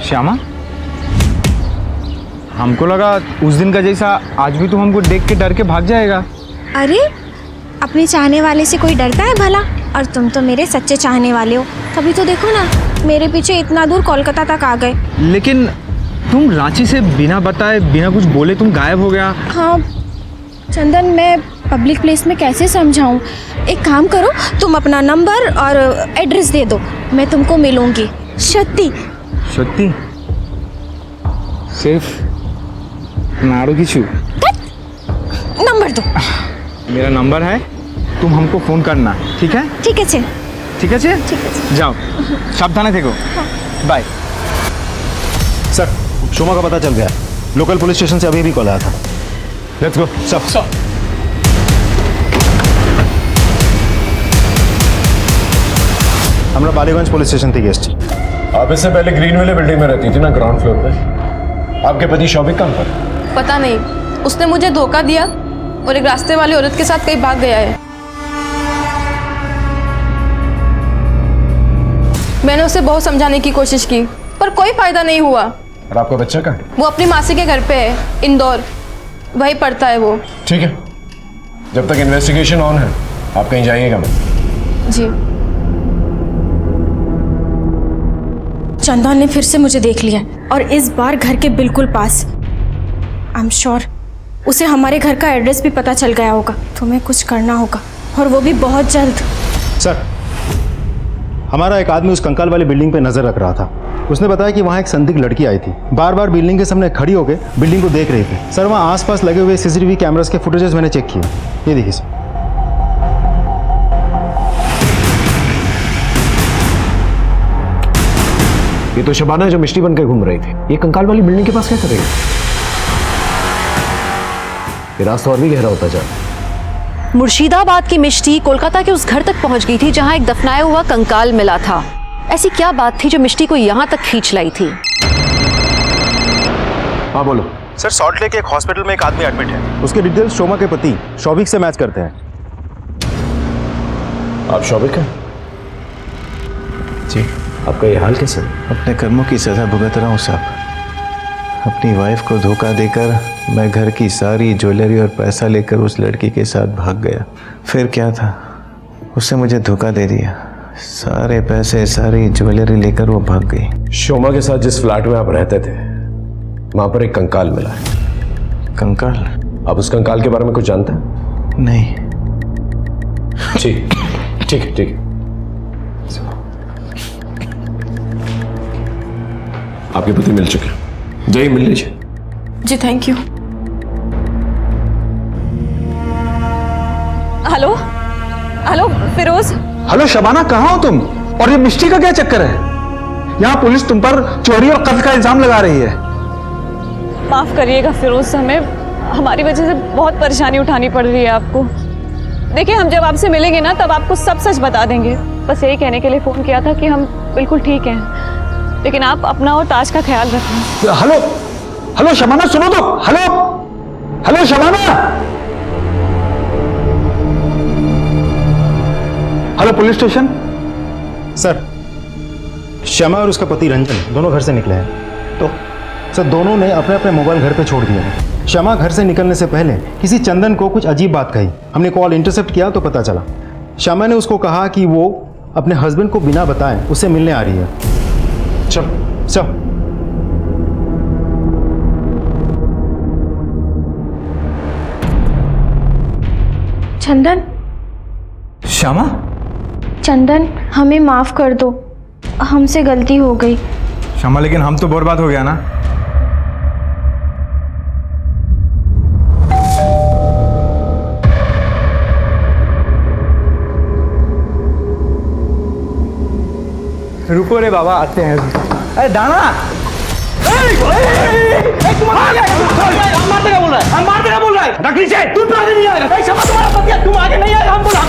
श्यामा, हमको लगा उस दिन का जैसा आज भी तुम हमको देख के डर के भाग जाएगा। अरे, अपने चाहने वाले से कोई डरता है भला? और तुम तो मेरे सच्चे चाहने वाले हो। तभी तो देखो ना, मेरे पीछे इतना दूर कोलकाता तक आ गए। लेकिन तुम रांची से बिना बताए, बिना कुछ बोले तुम गायब हो गया। हाँ चंदन, मैं पब्लिक प्लेस में कैसे समझाऊं? एक काम करो, तुम अपना नंबर और एड्रेस दे दो, मैं तुमको मिलूंगी। सत्ती सत्ती सिर्फ नाड़ू की छू। नंबर दो। मेरा नंबर है, तुम हमको फोन करना, ठीक है? ठीक है, ठीक है, ठीक है। जाओ, सावधान देखो। बाय। सर, शोमा का पता चल गया। लोकल पुलिस स्टेशन से अभी भी कॉल आया था। Let's go. सब हमरा बालीगंज पुलिस स्टेशन थी गेस्ट। आप इससे पहले ग्रीन वेले बिल्डिंग में रहती थी ना, ग्राउंड फ्लोर पे। आपके पति शौबिक कहाँ पर? पता नहीं, उसने मुझे धोखा दिया और एक रास्ते वाली औरत के साथ कहीं भाग गया है। मैंने उसे बहुत समझाने की कोशिश की पर कोई फायदा नहीं हुआ। और आपका बच्चा कहाँ? वो अपनी मासी के घर पे है, इंदौर, वहीं पढ़ता है वो। ठीक है, जब तक इन्वेस्टिगेशन ऑन है आप कहीं जाइएगा मत। जी। चंदन ने फिर से मुझे देख लिया और इस बार घर के बिल्कुल पास। आई एम श्योर उसे हमारे घर का एड्रेस भी पता चल गया होगा। तुम्हें कुछ करना होगा और वो भी बहुत जल्द। सर, हमारा एक आदमी उस कंकाल वाली बिल्डिंग पे नजर रख रहा था। उसने बताया कि वहाँ एक संदिग्ध लड़की आई थी, बार बार बिल्डिंग के सामने खड़ी होकर बिल्डिंग को देख रही थी। सर, वहाँ आसपास लगे हुए सीसीटीवी कैमरास के फुटेजेस मैंने चेक किए। ये देखिए सर। ये तो शबाना जो मिष्टी बनकर घूम रही थी, ये कंकाल वाली बिल्डिंग के पास क्या कर रही है? ये रास्ता और भी गहरा होता जा रहा है। मुर्शिदाबाद की मिष्टी कोलकाता के उस घर तक पहुंच गई थी जहां एक दफनाया हुआ कंकाल मिला था। ऐसी क्या बात थी जो मिष्टी को यहां तक खींच लाई थी? हाँ बोलो। सर सॉल्ट लेक एक हॉस्पिटल में एक आदमी एडमिट है। उसके डिटेल्स शोमा के पति शौविक से मैच करते हैं। आप शौविक हैं? जी। आपका ये हाल कैसे? अपने कर्मों की सजा भुगत रहा हूँ साहब। अपनी वाइफ को धोखा देकर मैं घर की सारी ज्वेलरी और पैसा लेकर उस लड़की के साथ भाग गया। फिर क्या था, उसने मुझे धोखा दे दिया। सारे पैसे सारी ज्वेलरी लेकर वो भाग गई। शोमा के साथ जिस फ्लैट में आप रहते थे वहां पर एक कंकाल मिला है। कंकाल? आप उस कंकाल के बारे में कुछ जानते हैं? नहीं। ठीक ठीक ठीक। आपके पति मिल चुके हैं, जाइए मिल लीजिए। जी thank you. Hello hello Firoz. Hello Shabana, कहाँ हो तुम? और ये मिष्टी का क्या चक्कर है? यहाँ पुलिस तुम पर चोरी और कत्ल का इल्जाम लगा रही है। माफ करिएगा फिरोज, हमें हमारी वजह से बहुत परेशानी उठानी पड़ रही है आपको। देखिए हम जब आपसे मिलेंगे ना तब आपको सब सच बता देंगे। बस यही कहने के लिए फोन किया था कि हम बिल्कुल ठीक हैं, लेकिन आप अपना और ताज का ख्याल रखें। हेलो हेलो शबाना, सुनो तो। Hello hello Shabana. Hello police station. Sir Shyama और उसका पति रंजन दोनों घर से निकले हैं। तो सर दोनों ने अपने अपने मोबाइल घर पे छोड़ दिए हैं। श्यामा घर से निकलने से पहले किसी चंदन को कुछ अजीब बात कही। हमने कॉल इंटरसेप्ट किया तो पता चला श्यामा ने उसको कहा कि वो अपने हस्बैंड को बिना बताए उससे मिलने आ रही है। चल चल। चंदन। श्यामा? चंदन हमें माफ कर दो, हमसे गलती हो गई। श्यामा लेकिन हम तो बर्बाद हो गया ना। रुको रे बाबा, आते हैं। अरे दाना, हम मारते क्या बोल रहा है? हम मारते क्या बोल रहा है? रख लीजिए। तू तो आगे नहीं आएगा। क्षमा तुम्हारा पति है, तुम आगे नहीं आएगा। हम बोला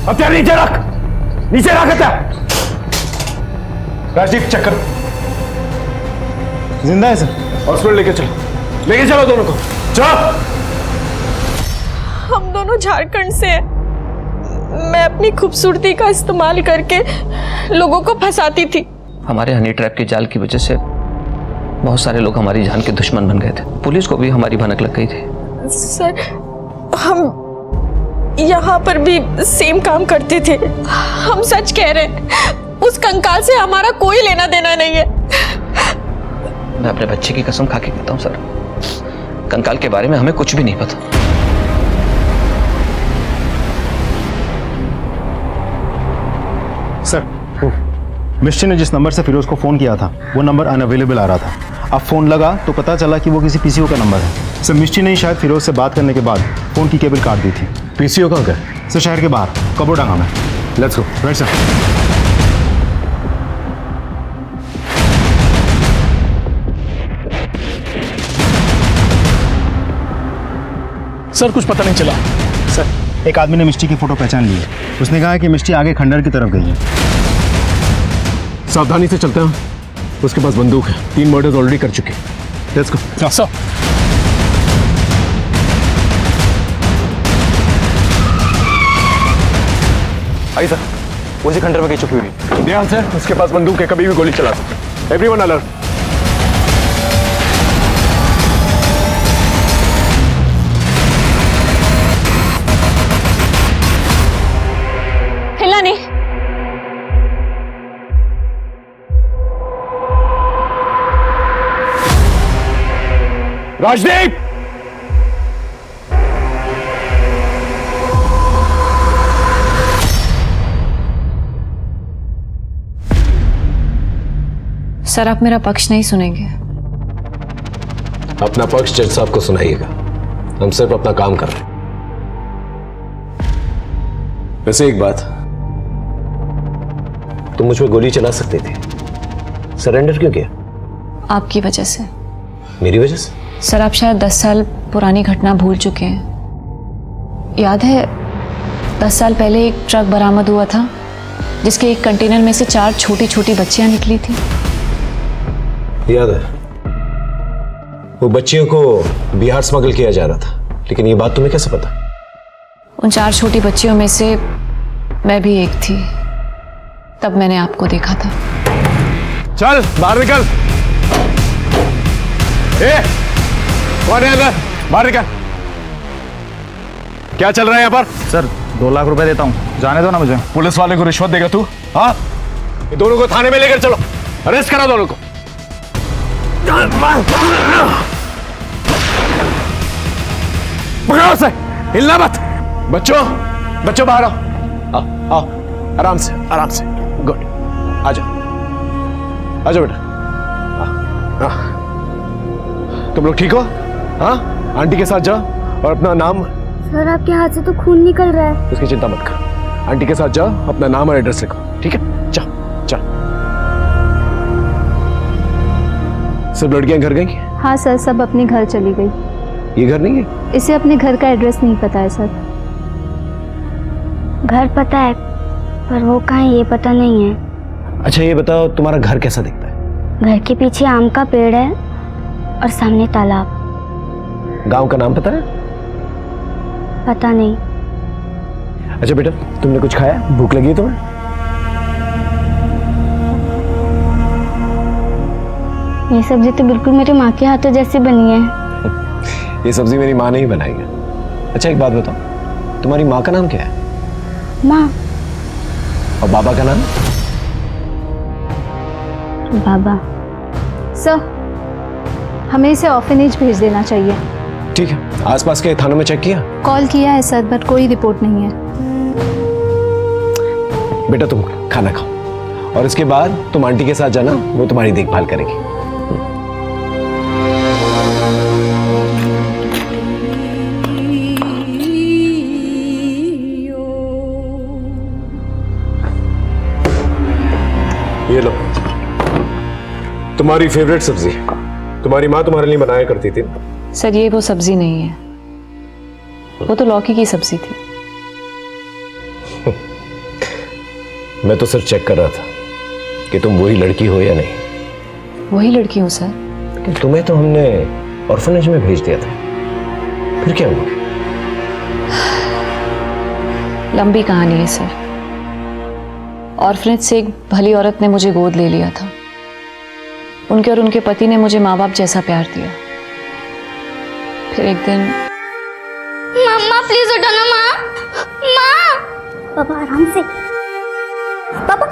अब क्या नीचे रख, नीचे रख। राजीव चेक करो। जिंदा है सर? हॉस्पिटल लेके चलो दोनों को। चलो। हम दोनों झारखंड से हैं। मैं अपनी खूबसूरती का इस्तेमाल करके लोगों को फंसाती थी। हमारे हनी ट्रैप के जाल की वजह से बहुत सारे लोग हमारी जान के दुश्मन बन गए थे। पुलिस को भी हमारी भनक लग गई थी। सर हम यहाँ पर भी सेम काम करते थे। हम सच कह रहे हैं, उस कंकाल से हमारा कोई लेना देना नहीं है। मैं अपने बच्चे की कसम खा के कहता हूँ सर, कंकाल के बारे में हमें कुछ भी नहीं पता। सर मिस्टी ने जिस नंबर से फिरोज को फोन किया था वो नंबर अनअवेलेबल आ रहा था। अब फोन लगा तो पता चला कि वो किसी पीसीओ का नंबर है। सर मिस्टी ने शायद फिरोज से बात करने के बाद फोन की केबल काट दी थी। पीसीओ कहाँ गए? सर शहर के बाहर कबोडांगा में। Let's go. Right sir. Sir कुछ पता नहीं चला। सर एक आदमी ने मिस्टी की फोटो पहचान ली है। उसने कहा कि मिस्टी आगे खंडर की तरफ गई है। सावधानी से चलते हैं। उसके पास बंदूक है, 3 मर्डर्स ऑलरेडी कर चुके। Let's go. Sir I sir, उसी खंडर में कहीं छुपी हुई। ध्यान से, उसके पास बंदूक है, कभी भी गोली चला सकते। Everyone alert. हिलना नहीं। राजदीप, सर आप मेरा पक्ष नहीं सुनेंगे। अपना पक्ष जज साहब को सुनाइएगा। हम सिर्फ अपना काम कर रहे हैं। वैसे एक बात, तुम मुझ पर गोली चला सकते थे, सरेंडर क्यों किया? आपकी वजह से। मेरी वजह से? सर आप शायद 10 साल पुरानी घटना भूल चुके हैं। याद है 10 साल पहले एक ट्रक बरामद हुआ था जिसके एक कंटेनर में से 4 छोटी छोटी बच्चियां निकली थी। याद है, वो बच्चियों को बिहार स्मगल किया जा रहा था, लेकिन ये बात तुम्हें कैसे पता? उन 4 छोटी बच्चियों में से मैं भी एक थी, तब मैंने आपको देखा था। चल बाहर निकल। कौन है अंदर? बाहर निकल। क्या चल रहा है यहाँ पर? सर 2 लाख रुपए देता हूँ, जाने दो ना मुझे। पुलिस वाले को रिश्वत देगा तू? हाँ, ये दोनों को थाने में लेकर चलो, अरेस्ट करा दोनों को। पकड़ो उसे, हिलना मत। बच्चों बाहर आओ, आओ आराम से आराम से। गुड, आ जाओ बेटा। तुम लोग ठीक हो? हाँ, आंटी के साथ जाओ और अपना नाम। सर आपके हाथ से तो खून निकल रहा है। उसकी चिंता मत कर, आंटी के साथ जाओ, अपना नाम और एड्रेस लिखो, ठीक है? जाओ। सब लड़कियां घर गई? हाँ सर, सब अपने घर चली गई। ये घर नहीं है? इसे अपने घर का एड्रेस नहीं पता है सर। घर पता है पर वो कहाँ है ये पता नहीं है। अच्छा ये बताओ, तुम्हारा घर कैसा दिखता है? घर के पीछे आम का पेड़ है और सामने तालाब। गांव का नाम पता है? पता नहीं। अच्छा बेटा, तुमने कुछ खाया? भूख लगी है तुम्हें? ये सब्जी तो बिल्कुल मेरी माँ के हाथों जैसी बनी है। ये सब्जी मेरी माँ ने ही बनाई है। अच्छा एक बात बताओ, तुम्हारी माँ का नाम क्या है? माँ। और बाबा का नाम? बाबा। सर हमें इसे ऑर्फनेज भेज देना चाहिए। ठीक है, आसपास के थानों में चेक किया? कॉल किया है सर, बट कोई रिपोर्ट नहीं है। बेटा तुम खाना खाओ और इसके बाद तुम आंटी के साथ जाना, वो तुम्हारी देखभाल करेगी। ये लो, तुम्हारी फेवरेट सब्जी, तुम्हारी माँ तुम्हारे लिए बनाया करती थी। सर ये वो सब्जी नहीं है, वो तो लौकी की सब्जी थी। मैं तो सिर्फ चेक कर रहा था कि तुम वही लड़की हो या नहीं। वही लड़की हूँ सर। कि तुम्हें तो हमने ऑर्फनेज में भेज दिया था, फिर क्या हुआ? लंबी कहानी है सर। ऑर्फनेज से एक भली औरत ने मुझे गोद ले लिया था। उनके और उनके पति ने मुझे माँ बाप जैसा प्यार दिया। फिर एक दिन मम्मा प्लीज उठो ना माँ। माँ। पापा आराम से। पापा।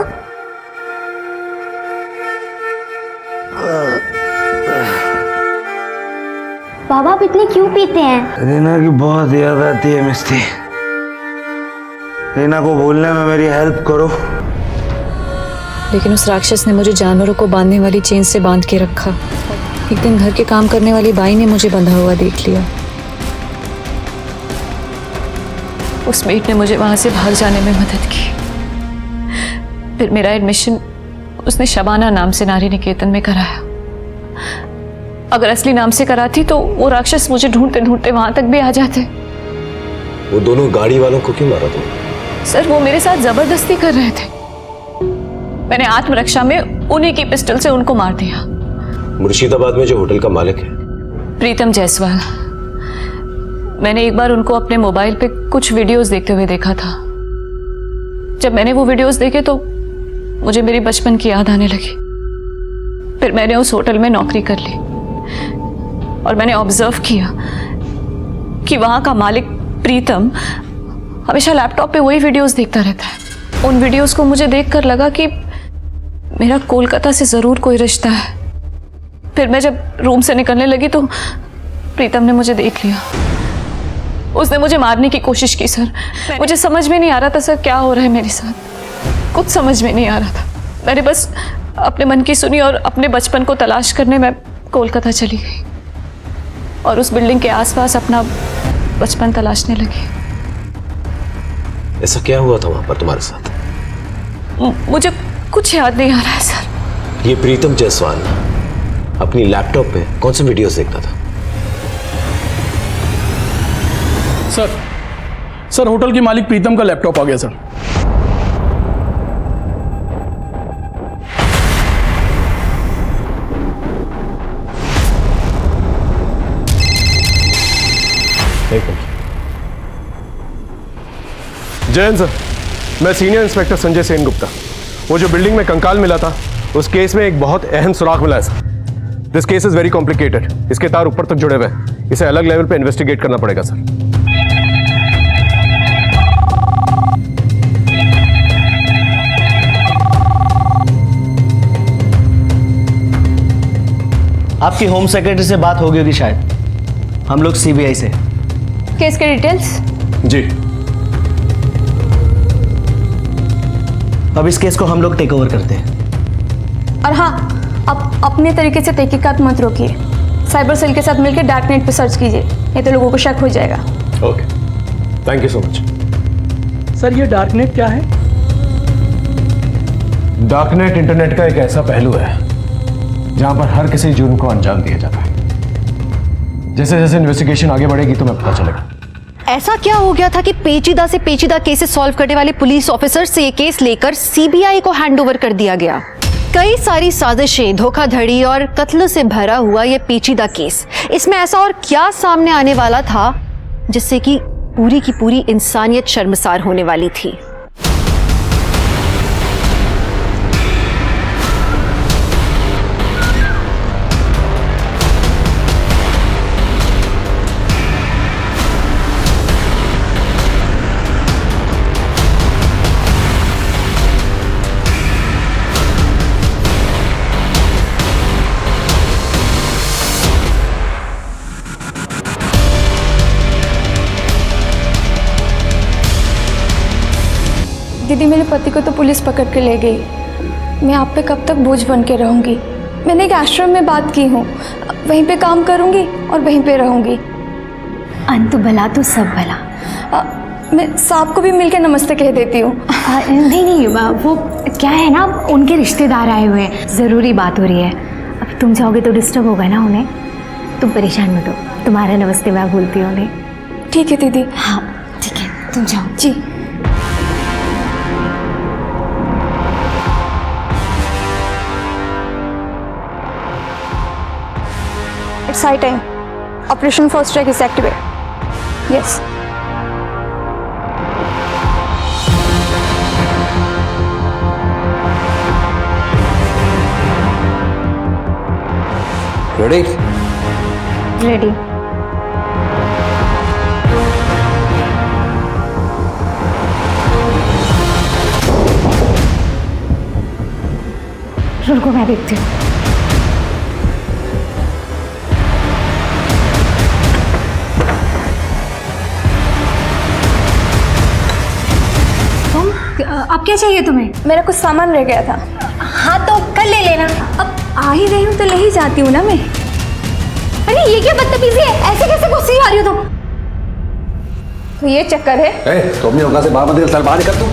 पापा आप इतने क्यों पीते हैं? रीना की बहुत याद आती है मिस्टी। रीना को भूलने में मेरी हेल्प करो। लेकिन उस राक्षस ने मुझे जानवरों को बांधने वाली चेन से बांध के रखा। एक दिन घर के काम करने वाली बाई ने मुझे बंधा हुआ देख लिया। उस मेट ने मुझे वहां से भाग जाने में मदद की। फिर मेरा एडमिशन उसने शबाना नाम से नारी निकेतन में कराया। अगर असली नाम से कराती तो वो राक्षस मुझे ढूंढते ढूंढते वहां तक भी आ जाते। वो दोनों गाड़ी वालों को क्यों मारा तुम? सर वो मेरे साथ जबरदस्ती कर रहे थे। मैंने आत्मरक्षा में उन्हीं की पिस्टल से उनको मार दिया। मुर्शिदाबाद में जो होटल का मालिक है प्रीतम जायसवाल, मैंने एक बार उनको अपने मोबाइल पे कुछ वीडियोस देखते हुए देखा था। जब मैंने वो वीडियोस देखे तो मुझे मेरी बचपन की याद आने लगी। फिर मैंने उस होटल में नौकरी कर ली और मैंने ऑब्जर्व किया कि वहां का मालिक प्रीतम हमेशा लैपटॉप पे वही वीडियोस देखता रहता है। उन वीडियोस को मुझे देखकर लगा कि मेरा कोलकाता से जरूर कोई रिश्ता है। फिर मैं जब रूम से निकलने लगी तो प्रीतम ने मुझे देख लिया। उसने मुझे मारने की कोशिश की सर। मुझे समझ में नहीं आ रहा था सर क्या हो रहा है मेरे साथ। कुछ समझ में नहीं आ रहा था। मैंने बस अपने मन की सुनी और अपने बचपन को तलाश करने मैं कोलकाता चली गई और उस बिल्डिंग के आसपास अपना बचपन तलाशने लगी। ऐसा क्या हुआ था वहां पर तुम्हारे साथ? मुझे कुछ याद नहीं आ रहा है सर। ये प्रीतम जायसवाल अपनी लैपटॉप पे कौन सी वीडियोस देखता था? सर होटल के मालिक प्रीतम का लैपटॉप आ गया सर। जयंत सर, मैं सीनियर इंस्पेक्टर संजय सेन गुप्ता। वो जो बिल्डिंग में कंकाल मिला था उस केस में एक बहुत अहम सुराग मिला है sir. This case is very complicated. इसके तार ऊपर तक जुड़े हुए हैं। इसे अलग लेवल पे इन्वेस्टिगेट करना पड़ेगा सर। आपकी होम सेक्रेटरी से बात होगी होगी शायद। हम लोग सीबीआई से। केस के डिटेल्स? जी। अब इस केस को हम लोग टेक ओवर करते हैं। और हाँ, आप अपने तरीके से तहकीकात मत रोकिए। साइबर सेल के साथ मिलकर डार्क नेट पे सर्च कीजिए, नहीं तो लोगों को शक हो जाएगा। Okay, thank you so much. Sir ये डार्क नेट क्या है? डार्कनेट इंटरनेट का एक ऐसा पहलू है जहां पर हर किसी जुर्म को अंजाम दिया जाता है। जैसे जैसे इन्वेस्टिगेशन आगे बढ़ेगी तुम्हें पता चलेगा। ऐसा क्या हो गया था कि पेचीदा से पेचीदा केसेस सॉल्व करने वाले पुलिस ऑफिसर से ये केस लेकर सीबीआई को हैंडओवर कर दिया गया? कई सारी साजिशें, धोखाधड़ी और कत्ल से भरा हुआ ये पेचीदा केस, इसमें ऐसा और क्या सामने आने वाला था जिससे कि पूरी की पूरी इंसानियत शर्मसार होने वाली थी? दीदी, मेरे पति को तो पुलिस पकड़ के ले गई। मैं आप पे कब तक बोझ बन के रहूंगी? मैंने एक आश्रम में बात की हूँ, वहीं पे काम करूंगी और वहीं पे रहूंगी। अंत भला तो सब भला। मैं सांप को भी मिलके नमस्ते कह देती हूँ। नहीं नहीं, वो क्या है ना, उनके रिश्तेदार आए हुए हैं, ज़रूरी बात हो रही है। अब तुम जाओगे तो डिस्टर्ब होगा ना उन्हें। तुम परेशान मत हो, तुम्हारा नमस्ते मैं भूलती हूँ उन्हें। ठीक है दीदी। हाँ ठीक है, तुम जाओ। जी। It's high time. Operation First Strike is activated. Yes. Ready? Ready. रुको, मैं देखती हूँ। अब क्या चाहिए तुम्हें? मेरा कुछ सामान रह गया था। हाँ तो कल ले लेना। अब आ ही रही हूँ तो ले ही जाती हूँ ना मैं। अरे ये क्या बदतमीजी है, ऐसे कैसे गुस्से आ रही हो तुम? तो ये चक्कर है। तो अपनी औकात से बाहर मत निकल, बाहर निकल तू।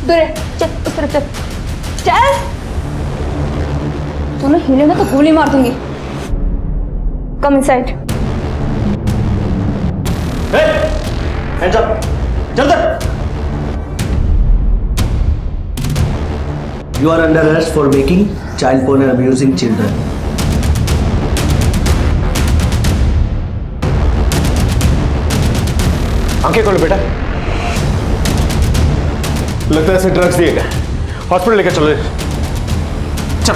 दूर है, चल उस तरफ चल। चल, तूने हिले ना तो गोली मार दूंगी। Come inside. हैंड्स अप, जल्दी। You are under arrest for making child porn and abusing children. आंखें खोलो बेटा। लगता है इसे ड्रग्स दिए गए। हॉस्पिटल लेकर चलो। चल।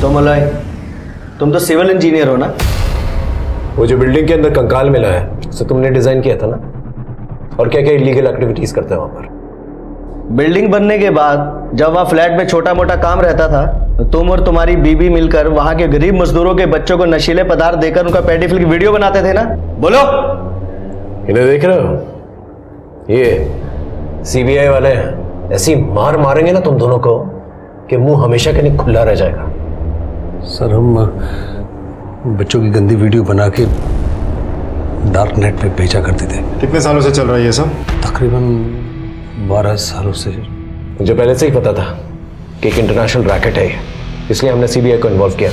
तो मलय, तुम तो सिविल इंजीनियर हो ना? वो जो बिल्डिंग के अंदर कंकाल मिला है उसे तुमने डिजाइन किया था ना? और क्या क्या इलीगल एक्टिविटीज करते हैं वहां पर? बिल्डिंग बनने के बाद जब वहाँ फ्लैट में छोटा मोटा काम रहता था तो तुम और तुम्हारी बीबी मिलकर वहाँ के गरीब मजदूरों के बच्चों को नशीले पदार्थ देकर उनका पेडिफिल की वीडियो बनाते थे ना? बोलो। इन्हें देख रहे हो? ये सीबीआई वाले ऐसी मार मारेंगे ना तुम दोनों को कि मुंह हमेशा के लिए खुला रह जाएगा। सर हम बच्चों की गंदी वीडियो बना के डार्क नेट पे बेचा करते थे। कितने सालों से चल रहा है ये सब? तकरीबन 12 सालों से। मुझे पहले से ही पता था कि एक इंटरनेशनल रैकेट है ये, इसलिए हमने सीबीआई को इन्वॉल्व किया।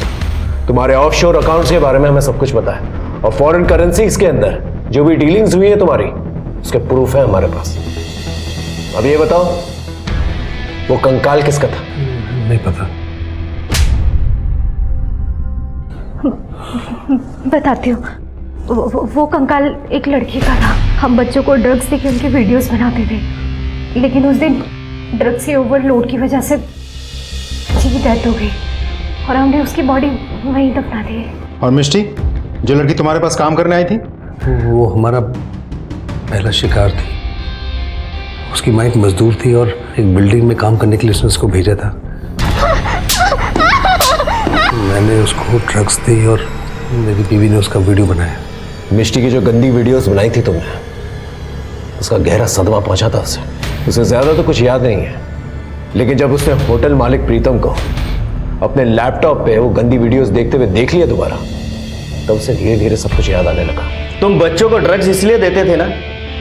तुम्हारे ऑफशोर अकाउंट्स के बारे में हमें सब कुछ पता है और फॉरेन करेंसीज के अंदर जो भी डीलिंग्स हुई है तुम्हारी, उसके प्रूफ है हमारे पास। अब ये बताओ, वो कंकाल किसका था? नहीं पता। बताती हूँ। वो कंकाल एक लड़की का था। हम बच्चों को ड्रग्स देके उनके वीडियोस बनाते थे, लेकिन उस दिन ड्रग्स के ओवरलोड की वजह से उसकी डेथ हो गई और हमने उसकी बॉडी वहीं दफना दी। और मिष्टी, जो लड़की तुम्हारे पास काम करने आई थी? वो हमारा पहला शिकार थी। उसकी माँ एक मजदूर थी और एक बिल्डिंग में काम करने के लिए उसने उसको भेजा था। मैंने उसको ड्रग्स दी और मेरी बीवी ने उसका वीडियो बनाया। मिष्टी की जो गंदी वीडियोस बनाई थी तुमने, उसका गहरा सदमा पहुंचा था उसे ज्यादा तो कुछ याद नहीं है, लेकिन जब उसने होटल मालिक प्रीतम को अपने लैपटॉप पे वो गंदी वीडियोस देखते हुए देख लिया दोबारा, तब उसे धीरे धीरे सब कुछ याद आने लगा। तुम बच्चों को ड्रग्स इसलिए देते थे ना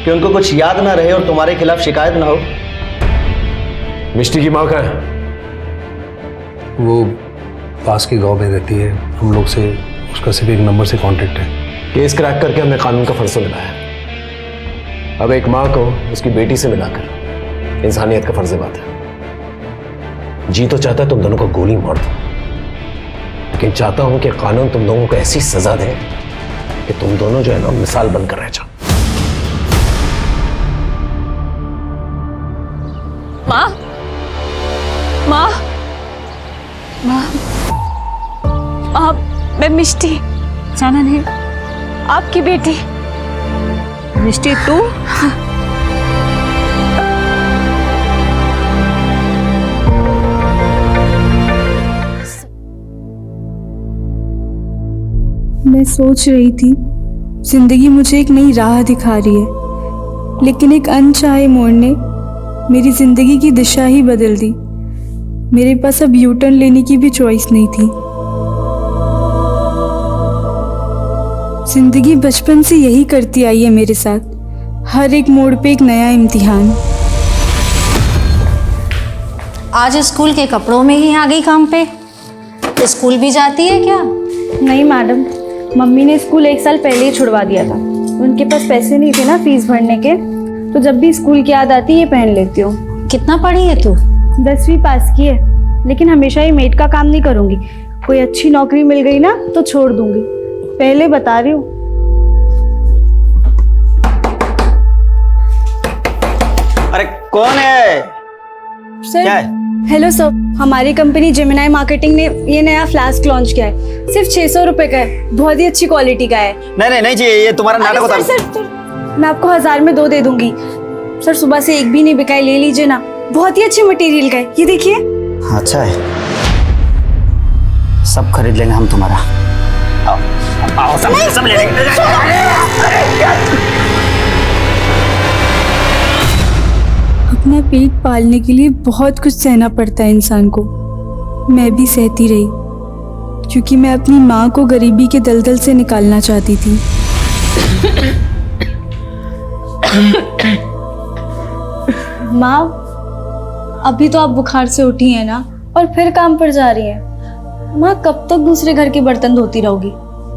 कि उनको कुछ याद ना रहे और तुम्हारे खिलाफ शिकायत ना हो। मिष्टी की माँ कहाँ है? वो पास के गांव में रहती है। हम लोग से उसका सिर्फ एक नंबर से कांटेक्ट है। केस क्रैक करके हमने कानून का फर्ज निभाया। अब एक माँ को उसकी बेटी से मिलाकर इंसानियत का फर्ज निभाता है। जी तो चाहता है तुम दोनों को गोली मार दो, लेकिन चाहता हूं कि कानून तुम दोनों को ऐसी सजा दे कि तुम दोनों जो है ना मिसाल बनकर रह जाओ। माँ, माँ, माँ, माँ, मैं मिष्टी, जाना नहीं, आपकी बेटी। मिष्टी तू? मैं सोच रही थी जिंदगी मुझे एक नई राह दिखा रही है, लेकिन एक अनचाहे मोड़ ने मेरी जिंदगी की दिशा ही बदल दी। मेरे पास अब यू टर्न लेने की भी चॉइस नहीं थी। जिंदगी बचपन से यही करती आई है मेरे साथ, हर एक मोड़ पे एक नया इम्तिहान। आज स्कूल के कपड़ों में ही आ गई काम पे। स्कूल भी जाती है क्या? नहीं मैडम, मम्मी ने स्कूल 1 साल पहले ही छुड़वा दिया था। उनके पास पैसे नहीं थे ना फीस भरने के, तो जब भी स्कूल की याद आती है ये पहन लेती हूँ। कितना पढ़ी है तू? 10वीं पास की है, लेकिन हमेशा ही मेड का काम नहीं करूँगी। कोई अच्छी नौकरी मिल गई ना तो छोड़ दूंगी, पहले बता रही हूँ। अरे कौन है? सर, क्या है? हेलो सर, हमारी कंपनी जेमिनाई मार्केटिंग ने ये नया फ्लास्क लॉन्च किया है। सिर्फ 600 रुपए का है, बहुत ही अच्छी क्वालिटी का है। नहीं चाहिए, ये तुम्हारा नाटक होता है। सर, मैं आपको 1000 में 2 दे दूंगी। सर सुबह से एक भी नहीं बिका है, ले लीजिए ना, बहुत ही अच्छे मटेरियल का है। ये देखिए। अच्छा है, सब खरीद लेंगे हम तुम्हारा। आओ आओ, सब ले लेंगे। अपना पेट पालने के लिए बहुत कुछ सहना पड़ता है इंसान को। मैं भी सहती रही, क्योंकि मैं अपनी माँ को गरीबी के दलदल से निकालना चाहती थी। माँ, अभी तो आप बुखार से उठी हैं ना, और फिर काम पर जा रही हैं। माँ, कब तक दूसरे घर के बर्तन धोती रहोगी?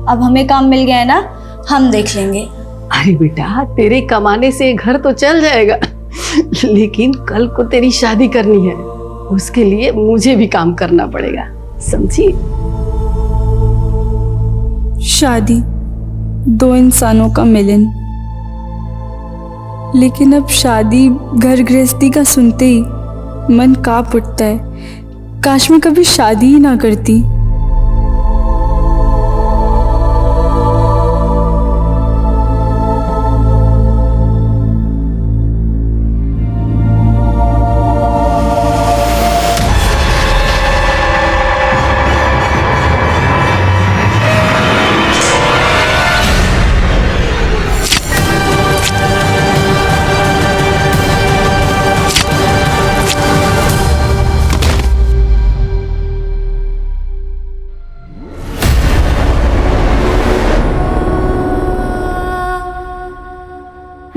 अब हमें काम मिल गया है ना, हम देख लेंगे। अरे बेटा, तेरे कमाने से घर तो चल जाएगा, लेकिन कल को तेरी शादी करनी है, उसके लिए मुझे भी काम करना पड़ेगा, समझी? शादी 2 इंसानों का मिलन, लेकिन अब शादी घर गृहस्थी का सुनते ही मन कांप उठता है। काश मैं कभी शादी ही ना करती।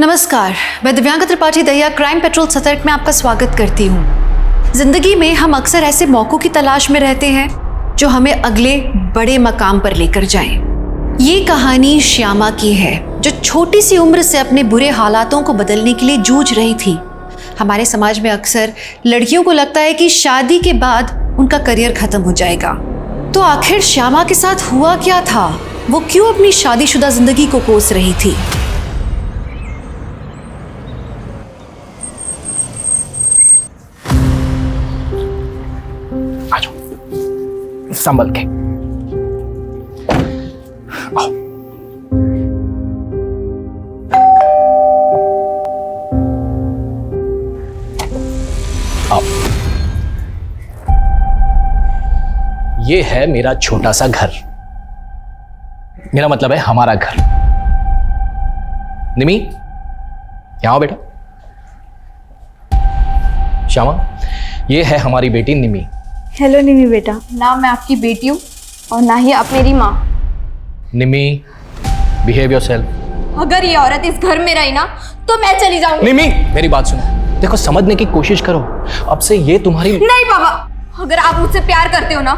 नमस्कार, मैं दिव्यांका त्रिपाठी दहिया क्राइम पेट्रोल सतर्क में आपका स्वागत करती हूँ। जिंदगी में हम अक्सर ऐसे मौकों की तलाश में रहते हैं जो हमें अगले बड़े मकाम पर लेकर जाएं। ये कहानी श्यामा की है, जो छोटी सी उम्र से अपने बुरे हालातों को बदलने के लिए जूझ रही थी। हमारे समाज में अक्सर लड़कियों को लगता है कि शादी के बाद उनका करियर खत्म हो जाएगा। तो आखिर श्यामा के साथ हुआ क्या था? वो क्यों अपनी शादीशुदा जिंदगी को कोस रही थी? संभल के आओ। आओ। ये है मेरा छोटा सा घर। मेरा मतलब है हमारा घर। निमी, यहाँ आओ बेटा। श्यामा, ये है हमारी बेटी निमी। हेलो निमी बेटा। ना मैं आपकी बेटी हूँ और ना ही आप मेरी माँ। निमी, बिहेव योरसेल्फ। अगर ये औरत इस घर में रही ना तो मैं चली जाऊंगी। निमी, मेरी बात सुनो। देखो, समझने की कोशिश करो। अब से ये तुम्हारी नहीं पापा, अगर आप मुझसे प्यार करते हो ना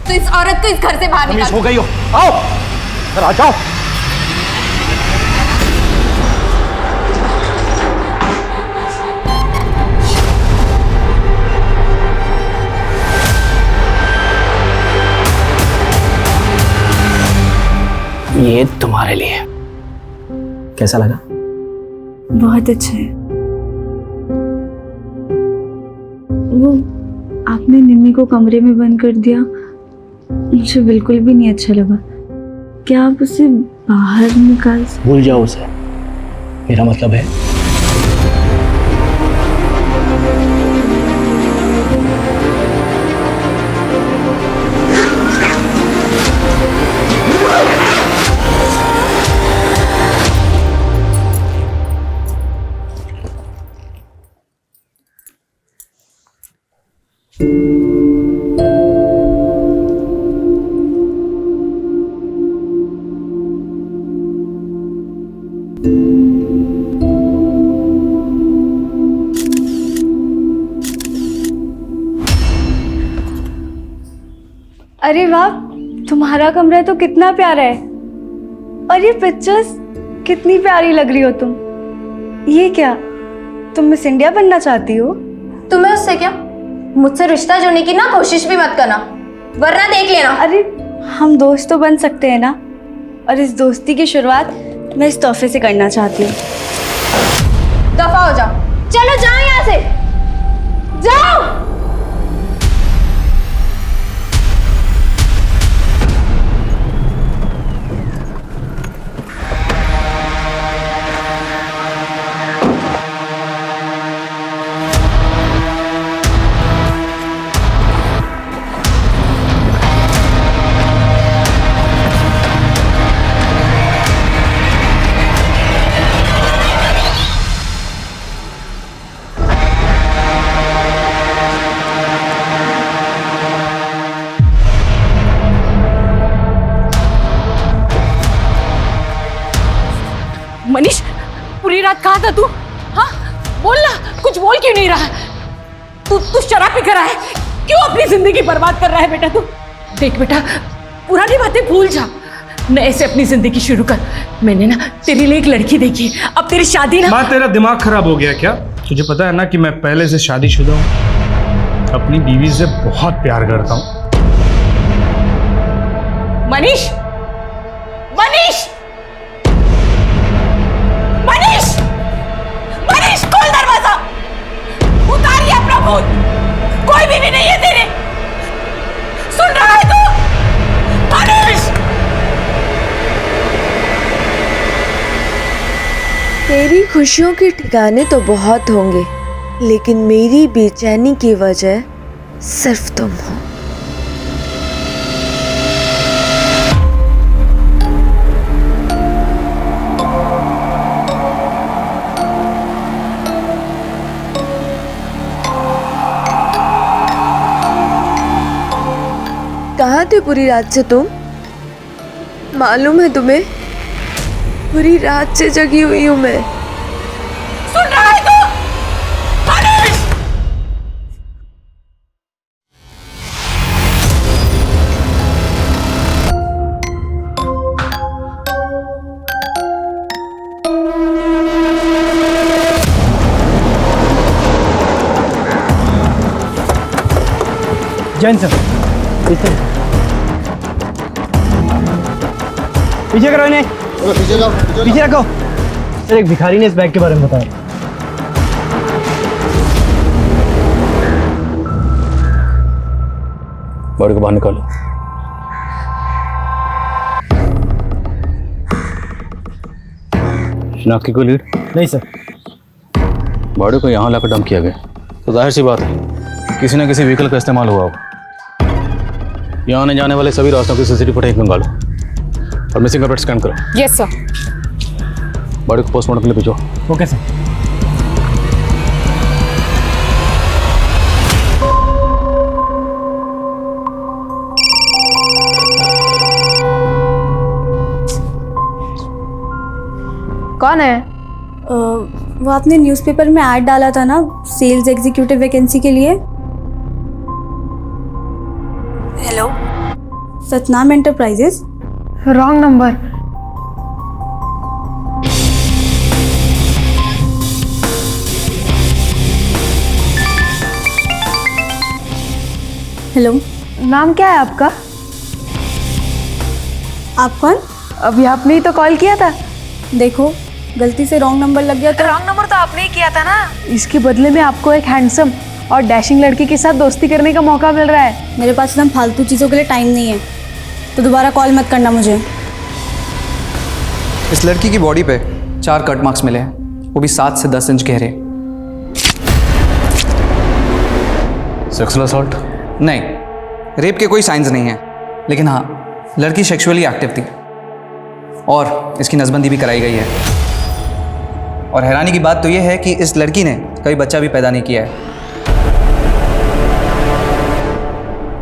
तो इस औरत को इस घर से बाहर निकालो। हो गई हो। आओ, इधर आ जाओ। ये तुम्हारे लिए। कैसा लगा? बहुत अच्छा है। वो आपने निम्मी को कमरे में बंद कर दिया, मुझे बिल्कुल भी नहीं अच्छा लगा। क्या आप उसे बाहर निकाल सकते? भूल जाओ उसे। मेरा मतलब है अरे वाह, तुम्हारा कमरा तो कितना प्यारा है। और ये पिक्चर्स कितनी प्यारी लग रही हो तुम। ये क्या, तुम मिस इंडिया बनना चाहती हो? तुम्हें उससे क्या? मुझसे रिश्ता जोड़ने की ना कोशिश भी मत करना, वरना देख लेना। अरे हम दोस्त तो बन सकते हैं ना, और इस दोस्ती की शुरुआत मैं इस तोहफे से करना चाहती हूँ। दफा हो जाओ, चलो जाओ यहाँ से, जाओ। मनीष, पूरी रात कहाँ था तू? हाँ बोल ना, कुछ बोल क्यों नहीं रहा? तू शराब पी कर रहा है, क्यों अपनी जिंदगी बर्बाद कर रहा है बेटा तू? देख बेटा, पुरानी बातें भूल जा, नए से अपनी जिंदगी शुरू कर। मैंने ना तेरे लिए एक लड़की देखी, अब तेरी शादी ना। माँ, तेरा दिमाग खराब हो गया क्या? तुझे पता है ना कि मैं पहले से शादीशुदा हूँ, अपनी बीवी से बहुत प्यार करता हूँ। मनीष, मनीष, मनीष, मनीष, खोल दरवाजा, उतारिए अपना भूत, कोई भी नहीं है तेरे। सुन रहा है तू? मनीष! तेरी खुशियों के ठिकाने तो बहुत होंगे, लेकिन मेरी बेचैनी की वजह सिर्फ तुम हो। कहाँ थे पूरी रात से तुम? मालूम है तुम्हें, पूरी रात से जगी हुई हूँ मैं। जैन सर, पीछे करो इन्हें, पीछे रखो। सर एक भिखारी ने इस बैग के बारे में बताया। बॉडी को बाहर निकालो। शिनाख्त की कोई लीड? नहीं सर। बॉडी को यहाँ लाकर डंप किया गया, तो जाहिर सी बात है किसी न किसी व्हीकल का इस्तेमाल हुआ होगा। यहाँ आने जाने वाले सभी रास्तों की सीसीटीवी फुटेज निकालो और मिसिंग कपड़े स्कैन करो। Yes sir. बॉडी को पोस्टमार्टम के लिए भेजो। Okay sir. कौन है? वो आपने न्यूज़पेपर में ऐड डाला था ना सेल्स एग्जीक्यूटिव वैकेंसी के लिए। Hello, Satnam enterprises. Wrong number. Hello, नाम क्या है आपका? आप कौन? अभी आपने ही तो कॉल किया था। देखो गलती से रॉन्ग नंबर लग गया तो। रॉन्ग नंबर तो आपने ही किया था ना। इसके बदले में आपको एक हैंडसम और डैशिंग लड़की के साथ दोस्ती करने का मौका मिल रहा है। मेरे पास एकदम फालतू चीज़ों के लिए टाइम नहीं है, तो दोबारा कॉल मत करना मुझे। इस लड़की की बॉडी पे 4 कट मार्क्स मिले हैं, वो भी 7 से 10 इंच गहरे। Sexual assault? नहीं, रेप के कोई साइंस नहीं है, लेकिन हाँ लड़की सेक्सुअली एक्टिव थी और इसकी नसबंदी भी कराई गई है। और हैरानी की बात तो यह है कि इस लड़की ने कभी बच्चा भी पैदा नहीं किया है।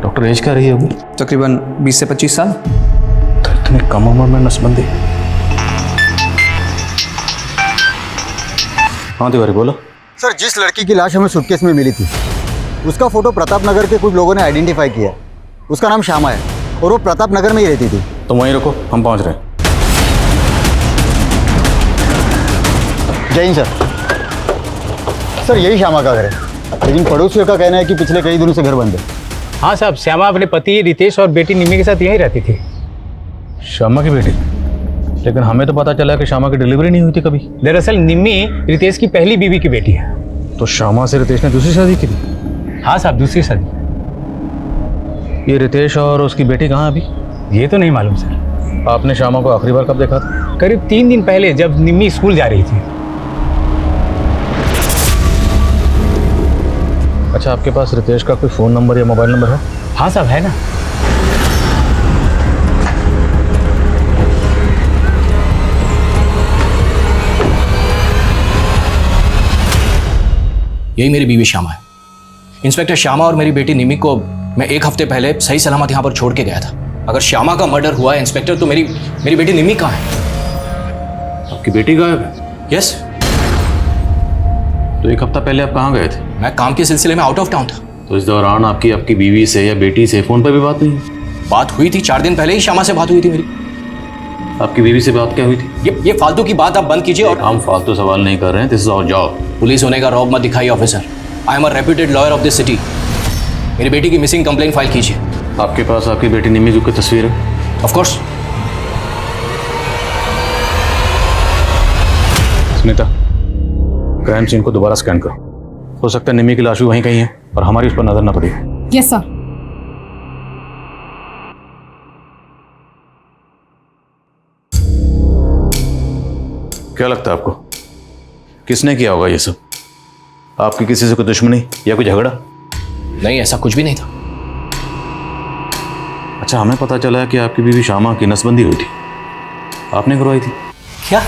डॉक्टर एज क्या रही होगी? तकरीबन 20 से 25 साल। तो इतनी कम उम्र में नसबंदी? हाँ तिवारी बोलो। सर जिस लड़की की लाश हमें सूटकेस में मिली थी उसका फोटो प्रताप नगर के कुछ लोगों ने आइडेंटिफाई किया। उसका नाम श्यामा है और वो प्रताप नगर में ही रहती थी। तो वहीं रुको, हम पहुंच रहे हैं। जय हिंद सर। सर यही श्यामा का घर है, लेकिन पड़ोसियों का कहना है कि पिछले कई दिनों से घर बंद है। हाँ साहब, श्यामा अपने पति रितेश और बेटी निम्मी के साथ यहीं रहती थी। श्यामा की बेटी? लेकिन हमें तो पता चला कि श्यामा की डिलीवरी नहीं हुई थी कभी। दरअसल निम्मी रितेश की पहली बीवी की बेटी है। तो श्यामा से रितेश ने दूसरी शादी की थी? हाँ साहब, दूसरी शादी। ये रितेश और उसकी बेटी कहाँ अभी? ये तो नहीं मालूम सर। आपने श्यामा को आखिरी बार कब देखा था? करीब 3 दिन पहले, जब निम्मी स्कूल जा रही थी। अच्छा, आपके पास रितेश का कोई फ़ोन नंबर या मोबाइल नंबर है? हाँ साहब, है ना। यही मेरी बीवी श्यामा है। इंस्पेक्टर श्यामा और मेरी बेटी निमी को मैं 1 हफ्ते पहले सही सलामत यहाँ पर छोड़ के गया था। अगर श्यामा का मर्डर हुआ है इंस्पेक्टर, तो मेरी बेटी निमी कहाँ है? आपकी बेटी गायब है? यस। तो 1 हफ्ता पहले आप कहाँ गए थे? मैं काम के सिलसिले में आउट ऑफ टाउन था। तो इस दौरान आपकी बीवी से या बेटी से फ़ोन पर भी बात नहीं? बात हुई थी, 4 दिन पहले ही श्यामा से बात हुई थी मेरी। आपकी बीवी से बात क्या हुई थी? ये फालतू की बात आप बंद कीजिए। और हम फालतू सवाल नहीं कर रहे हैं, this is our job. Police होने का रौब मत दिखाइए officer. I am a reputed lawyer of this city. मेरी बेटी की मिसिंग कंप्लेंट फाइल कीजिए। आपके पास आपकी बेटी निम्मी की तस्वीर है? Of course. Smita, crime scene को दोबारा स्कैन करो। हो सकता है निम्मी की लाश भी वहीं कहीं है और हमारी उस पर नजर न पड़ी। Yes sir. क्या लगता है आपको किसने किया होगा ये सब? आपकी किसी से कोई दुश्मनी या कोई झगड़ा? नहीं, ऐसा कुछ भी नहीं था। अच्छा, हमें पता चला है कि आपकी बीवी श्यामा की नसबंदी हुई थी, आपने करवाई थी। क्या?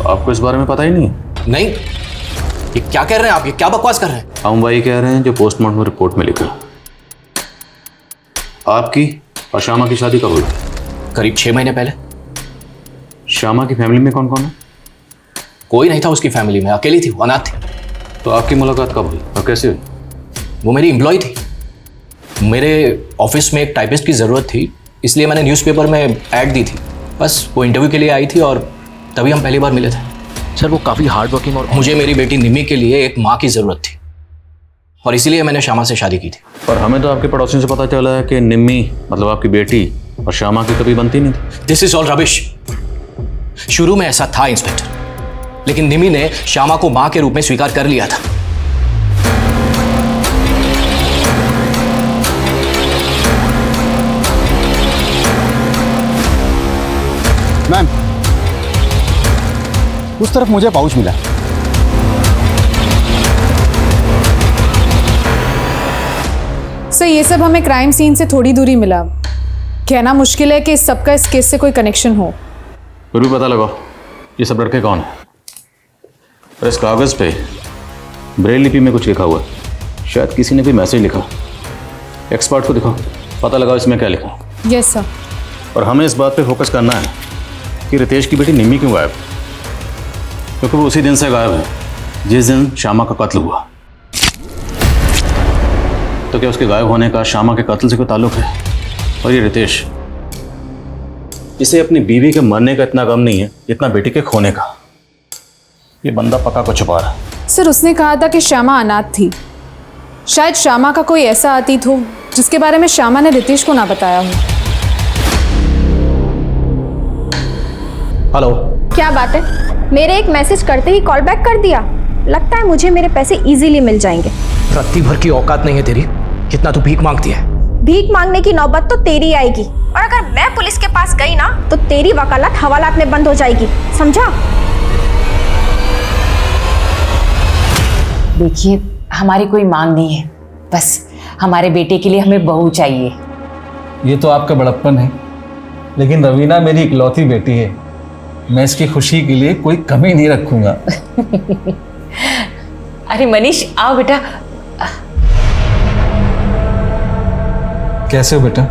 आपको इस बारे में पता ही नहीं है? नहीं। ये क्या कह रहे हैं आप? ये क्या बकवास कर रहे हैं? हम वही कह रहे हैं जो पोस्टमार्टम रिपोर्ट में लिखा। आपकी और श्यामा की शादी कब हुई? करीब 6 महीने पहले। श्यामा की फैमिली में कौन कौन है? कोई नहीं था उसकी फैमिली में, अकेली थी, वो अनाथ थी। तो आपकी मुलाकात कब हुई और कैसे हुई? वो मेरी एम्प्लॉय थी। मेरे ऑफिस में एक टाइपिस्ट की ज़रूरत थी, इसलिए मैंने न्यूज़पेपर में ऐड दी थी। बस वो इंटरव्यू के लिए आई थी और तभी हम पहली बार मिले थे। सर वो काफ़ी हार्ड वर्किंग और मुझे मेरी बेटी निमी के लिए एक माँ की ज़रूरत थी। और इसीलिए मैंने श्यामा से शादी की थी। पर हमें तो आपके पड़ोसियों से पता चला है कि निम्मी मतलब आपकी बेटी और श्यामा की कभी बनती नहीं थी। This is all rubbish. शुरू में ऐसा था इंस्पेक्टर, लेकिन निमी ने श्यामा को मां के रूप में स्वीकार कर लिया था। मैम, उस तरफ मुझे पाउच मिला। सर ये सब हमें क्राइम सीन से थोड़ी दूरी मिला। कहना मुश्किल है कि इस सबका इस केस से कोई कनेक्शन हो। फिर भी पता लगाओ ये सब लड़के कौन है। और इस कागज पे ब्रेल लिपि में कुछ लिखा हुआ है, शायद किसी ने भी मैसेज लिखा। एक्सपर्ट को दिखाओ, पता लगाओ इसमें क्या लिखा। Yes sir. और हमें इस बात पे फोकस करना है कि रितेश की बेटी निम्मी क्यों गायब, क्योंकि वो उसी दिन से गायब है जिस दिन श्यामा का कत्ल हुआ। तो क्या उसके गायब होने का श्यामा के कत्ल से कोई ताल्लुक है? और ये रितेश, इसे अपनी बीवी के मरने का इतना गम नहीं है जितना बेटी के खोने का। ये बंदा पक्का को छुपा रहा है। सर उसने कहा था कि श्यामा अनाथ थी। शायद श्यामा का कोई ऐसा अतीत हो जिसके बारे में श्यामा ने रितेश को ना बताया हो। हेलो। क्या बात है, मेरे एक मैसेज करते ही कॉल बैक कर दिया। लगता है मुझे मेरे पैसे इजीली मिल जाएंगे। रत्ती भर की औकात नहीं है तेरी, कितना तू भीख मांगती है। भीख मांगने की नौबत तो तेरी आएगी, और अगर मैं पुलिस के पास गई ना तो तेरी वकालत हवालात में बंद हो जाएगी, समझा? देखिए हमारी कोई मांग नहीं है, बस हमारे बेटे के लिए हमें बहू चाहिए। ये तो आपका बड़प्पन है, लेकिन रवीना मेरी इकलौती बेटी है। मैं इसकी खुशी के लिए कोई कमी नहीं रखूंगा। अरे मनीष आओ बेटा। कैसे हो बेटा?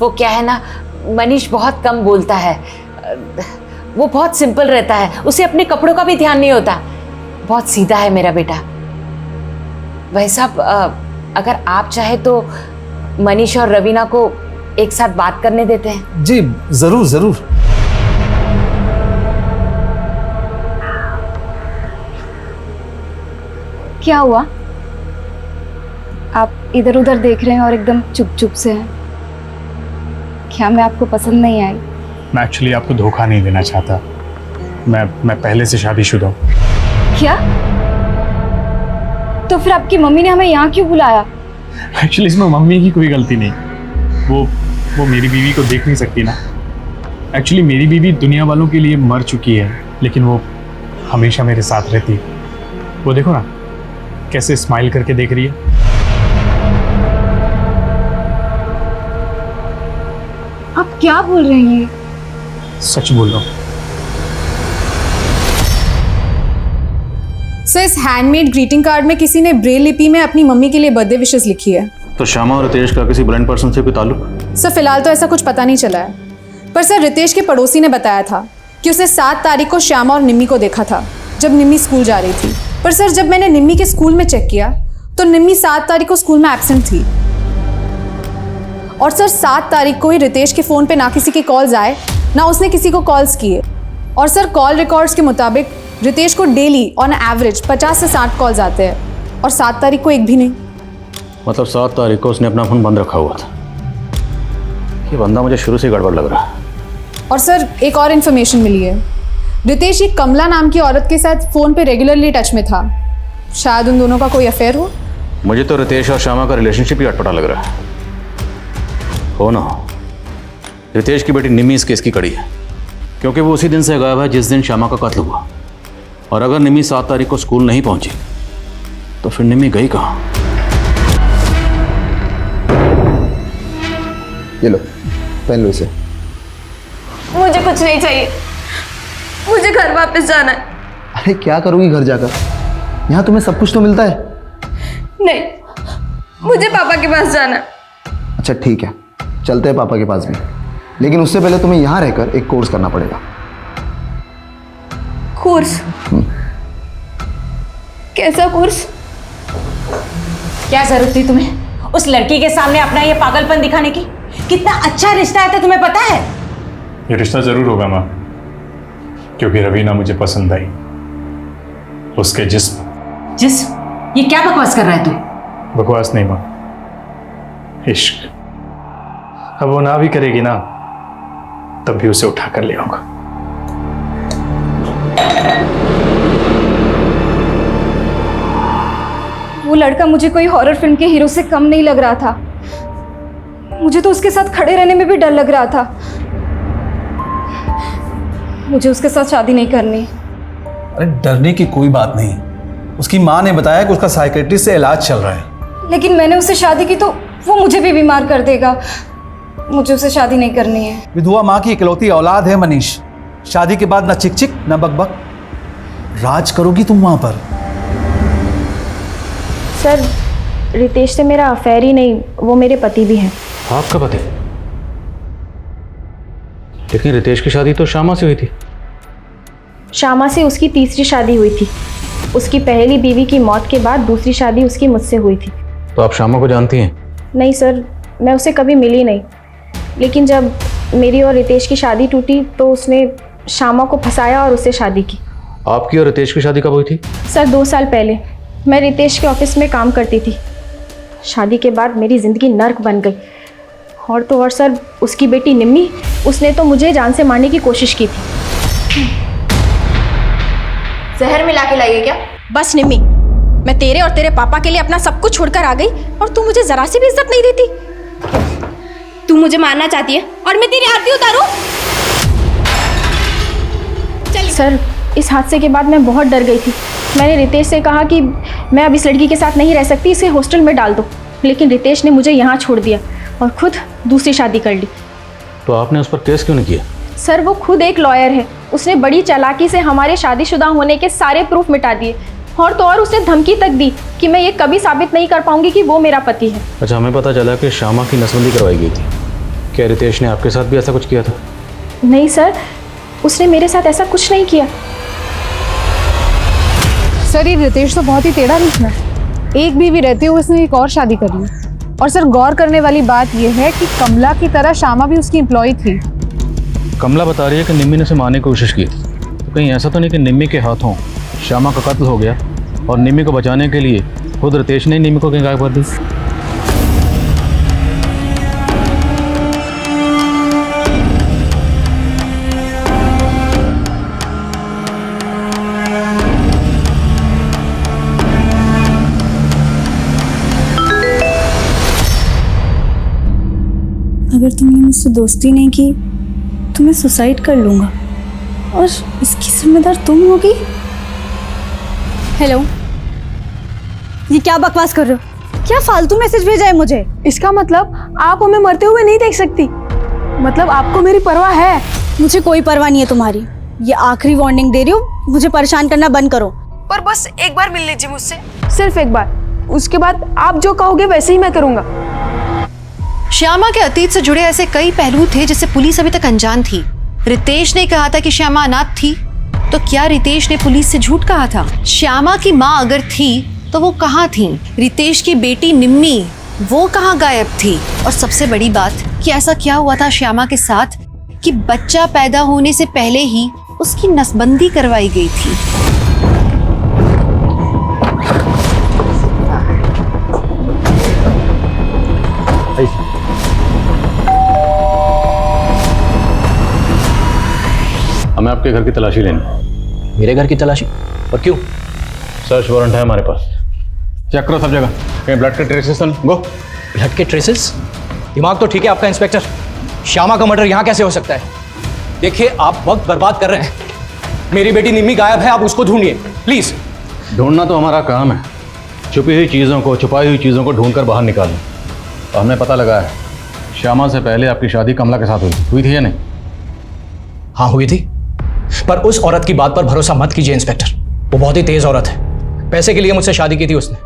वो क्या है ना, मनीष बहुत कम बोलता है। वो बहुत सिंपल रहता है, उसे अपने कपड़ों का भी ध्यान नहीं होता। बहुत सीधा है मेरा बेटा। वैसा अगर आप चाहे तो मनीष और रवीना को एक साथ बात करने देते हैं। जी जरूर जरूर। क्या हुआ? आप इधर उधर देख रहे हैं और एकदम चुप चुप से हैं। क्या मैं आपको पसंद नहीं आई? मैं एक्चुअली आपको धोखा नहीं देना चाहता। मैं पहले से शादीशुदा हूँ। क्या? तो फिर आपकी मम्मी ने हमें यहाँ क्यों बुलाया? एक्चुअली इसमें मम्मी की कोई गलती नहीं। वो मेरी बीवी को देख नहीं सकती ना। एक्चुअली मेरी बीवी दुनिया वालों के लिए मर चुकी है, लेकिन वो हमेशा मेरे साथ रहती है। वो देखो ना कैसे स्माइल करके देख रही है। आप क्या बोल रहे हैं? सच बोल रहा हूँ। सर इस हैंडमेड ग्रीटिंग कार्ड में किसी ने ब्रेल लिपि में अपनी मम्मी के लिए बर्थडे विशेस लिखी है। तो श्यामा और रितेश का किसी ब्लाइंड पर्सन से कोई ताल्लुक? सर फिलहाल तो ऐसा कुछ पता नहीं चला है, पर सर रितेश के पड़ोसी ने बताया था कि उसने 7 तारीख को श्यामा और निम्मी को देखा था जब निम्मी स्कूल जा रही थी। पर सर जब मैंने निम्मी के स्कूल में चेक किया तो निम्मी 7 तारीख को स्कूल में एब्सेंट थी। और सर 7 तारीख को ही रितेश के फ़ोन पे ना किसी के कॉल्स आए, ना उसने किसी को कॉल्स किए। और सर कॉल रिकॉर्ड्स के मुताबिक रितेश को डेली ऑन एवरेज 50 से 60 कॉल्स आते हैं, और 7 तारीख को एक भी नहीं। मतलब 7 तारीख को उसने अपना फोन बंद रखा हुआ था। ये बंदा मुझे शुरू से गड़बड़ लग रहा है। और सर एक और इन्फॉर्मेशन मिली है, रितेश एक कमला नाम की औरत के साथ फ़ोन पे रेगुलरली टच में था। शायद उन दोनों का कोई अफेयर हो। मुझे तो रितेश और श्यामा का रिलेशनशिप ही अटपटा लग रहा है। हो ना हो, रितेश की बेटी निम्मी इस केस की कड़ी है, क्योंकि वो उसी दिन से गायब है जिस दिन श्यामा का कत्ल हुआ। और अगर निम्मी 7 तारीख को स्कूल नहीं पहुंची तो फिर निम्मी गई कहाँ? ये लो, पहन लो इसे। मुझे कुछ नहीं चाहिए, मुझे घर वापस जाना है। अरे क्या करोगी घर जाकर? यहाँ तुम्हें सब कुछ तो मिलता है। नहीं, मुझे पापा के पास जाना है। अच्छा ठीक है, चलते हैं पापा के पास भी, लेकिन उससे पहले तुम्हें यहाँ रहकर एक कोर्स करना पड़ेगा। कोर्स? कैसा कोर्स? क्या जरूरत थी तुम्हें उस लड़की के सामने अपना ये पागलपन दिखाने की? कितना अच्छा रिश्ता है, तो तुम्हें पता है? ये रिश्ता जरूर होगा माँ, क्योंकि रवीना मुझे पसंद आई। उसके जिस्म, जिस ये क्या बकवास कर रहा है तू? बकवास नहीं माँ, इश्क। अब वो ना भी करेगी ना, तब भी उसे उठा कर ले आऊंगा। वो लड़का मुझे कोई हॉरर फिल्म के हीरो से कम नहीं लग रहा था। मुझे तो उसके साथ खड़े रहने में भी डर लग रहा था। मुझे उसके साथ शादी नहीं करनी। अरे डरने की कोई बात नहीं, उसकी माँ ने बताया कि उसका साइकेट्रिस्ट से इलाज चल रहा है। लेकिन मैंने उससे शादी की तो वो मुझे भी बीमार कर देगा। मुझे उससे शादी नहीं करनी है। विधवा माँ की इकलौती औलाद है मनीष। शादी के बाद ना चिक चिक ना बकबक, राज करोगी तुम वहां पर। सर, रितेश से मेरा अफेयर ही नहीं, वो मेरे पति भी हैं। आपका पति? लेकिन रितेश की शादी तो श्यामा से हुई थी। श्यामा से उसकी तीसरी शादी हुई थी। उसकी पहली बीवी की मौत के बाद दूसरी शादी उसकी मुझसे हुई थी। तो आप श्यामा को जानती हैं? नहीं सर, मैं उससे कभी मिली नहीं। लेकिन जब मेरी और रितेश की शादी टूटी तो उसने श्यामा को फंसाया और उससे शादी की। आपकी और रितेश की शादी कब हुई थी? सर 2 साल पहले। मैं रितेश के ऑफिस में काम करती थी। शादी के बाद मेरी ज़िंदगी नर्क बन गई। और तो और सर, उसकी बेटी निम्मी, उसने तो मुझे जान से मारने की कोशिश की थी। जहर मिला के लाइए क्या? बस निम्मी, मैं तेरे और तेरे पापा के लिए अपना सब कुछ छोड़कर आ गई और तू मुझे जरा सी भी इज्जत नहीं देती। तू मुझे मारना चाहती है और मैं तेरी आरती उतारूं? सर, इस हादसे के बाद मैं बहुत डर गई थी। मैंने रितेश से कहा कि मैं अब इस लड़की के साथ नहीं रह सकती, इसे हॉस्टल में डाल दो। लेकिन रितेश ने मुझे यहाँ छोड़ दिया और खुद दूसरी शादी कर ली। तो आपने उस पर केस क्यों नहीं किया? सर, वो खुद एक लॉयर है। उसने बड़ी चालाकी से हमारे शादीशुदा होने के सारे प्रूफ मिटा दिए। और तो और उसने धमकी तक दी कि मैं ये कभी साबित नहीं कर पाऊंगी कि वो मेरा पति है। अच्छा, हमें पता चला कि श्यामा की नसबंदी करवाई गई थी। क्या रितेश ने आपके साथ भी ऐसा कुछ किया था? नहीं सर, उसने मेरे साथ ऐसा कुछ नहीं किया। सर, ये रितेश तो बहुत ही टेढ़ा निकला। एक बीवी रहते हुए उसने एक और शादी कर ली। और सर, गौर करने वाली बात यह है कि कमला की तरह श्यामा भी उसकी एम्प्लॉय थी। कमला बता रही है कि निम्मी ने उसे मारने की कोशिश की थी। तो कहीं ऐसा तो नहीं कि निम्मी के हाथों श्यामा का कत्ल हो गया और निम्मी को बचाने के लिए खुद रितेश ने निम्मी को कहीं गायब कर दी? अगर तुमने मुझसे दोस्ती नहीं की तो मैं सुसाइड कर लूँगा और इसकी जिम्मेदार तुम होगी। हेलो, ये क्या बकवास कर रहे हो? क्या फालतू मैसेज भेजा है मुझे? इसका मतलब आप हमें मरते हुए नहीं देख सकती? मतलब आपको मेरी परवाह है? मुझे कोई परवाह नहीं है तुम्हारी। ये आखिरी वार्निंग दे रही हूँ, मुझे परेशान करना बंद करो। पर बस एक बार मिल लीजिए मुझसे, सिर्फ एक बार। उसके बाद आप जो कहोगे वैसे ही मैं करूँगा। श्यामा के अतीत से जुड़े ऐसे कई पहलू थे जिससे पुलिस अभी तक अनजान थी। रितेश ने कहा था कि श्यामा अनाथ थी, तो क्या रितेश ने पुलिस से झूठ कहा था? श्यामा की माँ अगर थी तो वो कहाँ थी? रितेश की बेटी निम्मी, वो कहाँ गायब थी? और सबसे बड़ी बात कि ऐसा क्या हुआ था श्यामा के साथ कि बच्चा पैदा होने से पहले ही उसकी नसबंदी करवाई गई थी? हमें आपके घर की तलाशी लेनी। मेरे घर की तलाशी? और क्यों? सर्च वारंट है हमारे पास। चेक करो सब जगह, कहीं ब्लड के ट्रेसेस न गो। ब्लड के ट्रेसेस? दिमाग तो ठीक है आपका इंस्पेक्टर। श्यामा का मर्डर यहाँ कैसे हो सकता है? देखिए, आप वक्त बर्बाद कर रहे हैं। मेरी बेटी निम्मी गायब है, आप उसको ढूंढिए प्लीज। ढूंढना तो हमारा काम है। छुपी हुई चीज़ों को, छुपाई हुई चीज़ों को ढूंढ कर बाहर निकालना। तो हमने पता लगा है श्यामा से पहले आपकी शादी कमला के साथ हुई थी या नहीं? हाँ हुई थी, पर उस औरत की बात पर भरोसा मत कीजिए इंस्पेक्टर। वो बहुत ही तेज औरत है। पैसे के लिए मुझसे शादी की थी उसने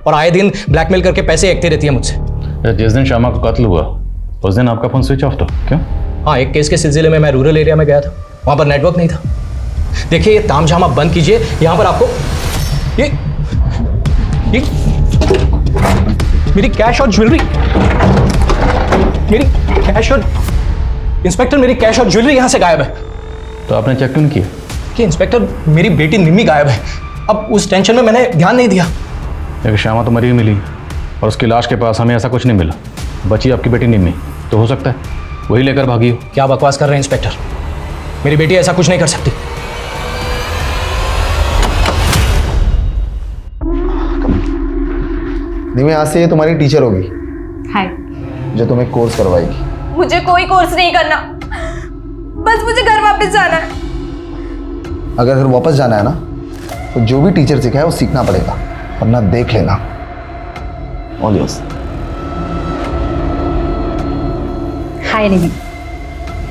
और आए दिन ब्लैकमेल करके पैसे एकती रहती है मुझसे। जिस दिन श्यामा का कत्ल हुआ उस दिन आपका फोन स्विच ऑफ था, क्यों? हाँ, एक केस के सिलसिले में मैं रूरल एरिया में गया था, वहाँ पर नेटवर्क नहीं था। देखिए, ये तामझाम आप बंद कीजिए। यहाँ पर आपको ये मेरी कैश और ज्वेलरी, मेरी कैश और इंस्पेक्टर मेरी कैश और ज्वेलरी यहाँ से गायब है। तो आपने चेक क्यों नहीं किया? कि इंस्पेक्टर, मेरी बेटी निम्मी गायब है अब उस टेंशन में मैंने ध्यान नहीं दिया। लेकिन श्यामा तो मरी मिली और उसकी लाश के पास हमें ऐसा कुछ नहीं मिला। बची आपकी बेटी निम्मी, तो हो सकता है वही लेकर भागी हो। क्या बकवास कर रहे हैं इंस्पेक्टर, मेरी बेटी ऐसा कुछ नहीं कर सकती। निम्मी, आज से ये तुम्हारी टीचर होगी हाय। जो तुम्हें कोर्स करवाएगी। मुझे कोई कोर्स नहीं करना, बस मुझे घर वापस जाना है। अगर घर वापस जाना है ना, तो जो भी टीचर सिखाए वो सीखना पड़ेगा, वरना देख लेना। All yours. Hi Nimi,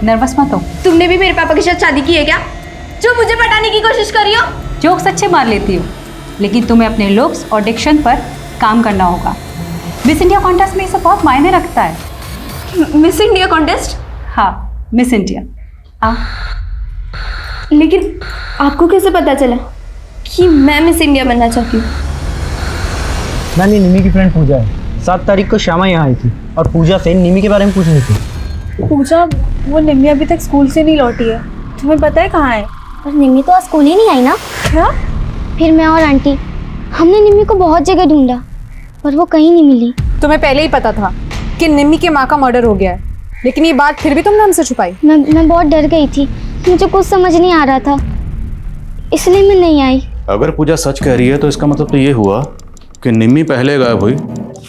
nervous मत हो। तुमने भी मेरे पापा के साथ शादी की है क्या, जो मुझे पटाने की कोशिश कर रही हो? जोक्स अच्छे मार लेती हो, लेकिन तुम्हें अपने लुक्स और डिक्शन पर काम करना होगा। मिस इंडिया कॉन्टेस्ट में ये सब बहुत मायने रखता है। Miss India contest? हाँ, मिस इंडिया। लेकिन आपको कैसे पता चला कि मैं मिस इंडिया बनना चाहती हूँ? मैंने निमी की फ्रेंड पूजा है। 7 तारीख को श्यामा यहाँ आई थी और पूजा से निमी के बारे में पूछ रही थी। पूजा, वो निमी अभी तक स्कूल से नहीं लौटी है, तुम्हें पता है कहाँ है? पर निमी तो आज स्कूल ही नहीं आई ना। क्या? फिर मैं और आंटी हमने निमी को बहुत जगह ढूंढा पर वो कहीं नहीं मिली। तुम्हें पहले ही पता था कि निम्मी के माँ का मर्डर हो गया है, लेकिन ये बात फिर भी तुमने हमसे छुपाई। मैं बहुत डर गई थी, मुझे कुछ समझ नहीं आ रहा था, इसलिए मैं नहीं आई। अगर पूजा सच कह रही है तो इसका मतलब तो ये हुआ कि निम्मी पहले गायब हुई,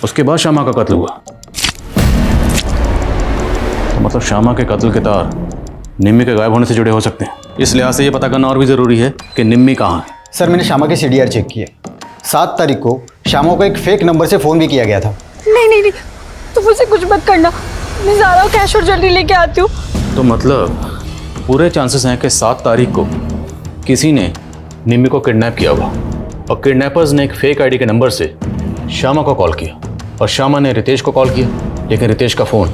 उसके बाद श्यामा का कत्ल हुआ। तो मतलब श्यामा के कत्ल के तार निम्मी के गायब होने से जुड़े हो सकते हैं। इस लिहाज से ये पता करना और भी ज़रूरी है कि निम्मी कहाँ है। सर, मैंने श्यामा के CDR चेक किए। 7 तारीख को श्यामा को एक फेक नंबर से फ़ोन भी किया गया था। नहीं, तुम मुझे कुछ मत करना, मैं ज़ारा और कैश और ज्वेलरी लेके आती हूँ। तो मतलब पूरे चांसेस हैं कि 7 तारीख को किसी ने निम्मी को किडनैप किया होगा और किडनैपर्स ने एक फेक आईडी के नंबर से श्यामा को कॉल किया और श्यामा ने रितेश को कॉल किया, लेकिन रितेश का फ़ोन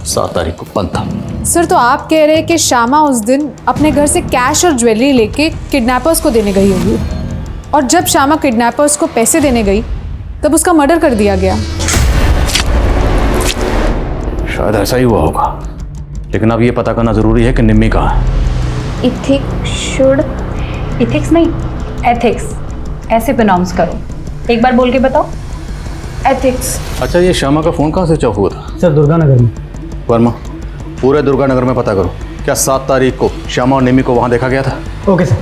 7 तारीख को बंद था। सर, तो आप कह रहे हैं कि श्यामा उस दिन अपने घर से कैश और ज्वेलरी लेके किडनैपर्स को देने गई होगी, और जब श्यामा किडनैपर्स को पैसे देने गई तब उसका मर्डर कर दिया गया। शायद ऐसा ही हुआ होगा, लेकिन अब ये पता करना ज़रूरी है कि निम्मी कहाँ है। इथिक्स नहीं, एथिक्स ऐसे प्रोनाउंस करो। एक बार बोल के बताओ। एथिक्स। अच्छा, ये श्यामा का फ़ोन कहाँ से चौक हुआ था? सर, दुर्गानगर में। वर्मा, पूरे दुर्गानगर में पता करो, क्या 7 तारीख को श्यामा और निम्मी को वहाँ देखा गया था? Okay sir.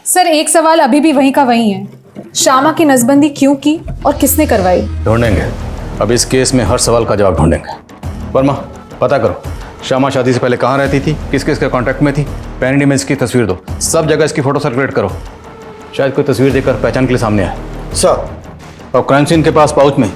सर, एक सवाल अभी भी वहीं का वहीं है, श्यामा की नसबंदी क्यों की और किसने करवाई? ढूंढेंगे, अब इस केस में हर सवाल का जवाब ढूंढेंगे। वर्मा, पता करो श्यामा शादी से पहले कहाँ रहती थी, किस किस के कॉन्टैक्ट में थी, पैरेंट इमेज की तस्वीर दो, सब जगह इसकी फ़ोटो सर्कुलेट करो, शायद कोई तस्वीर देखकर पहचान के लिए सामने आए। सर, और क्राइम सीन के पास पाउच में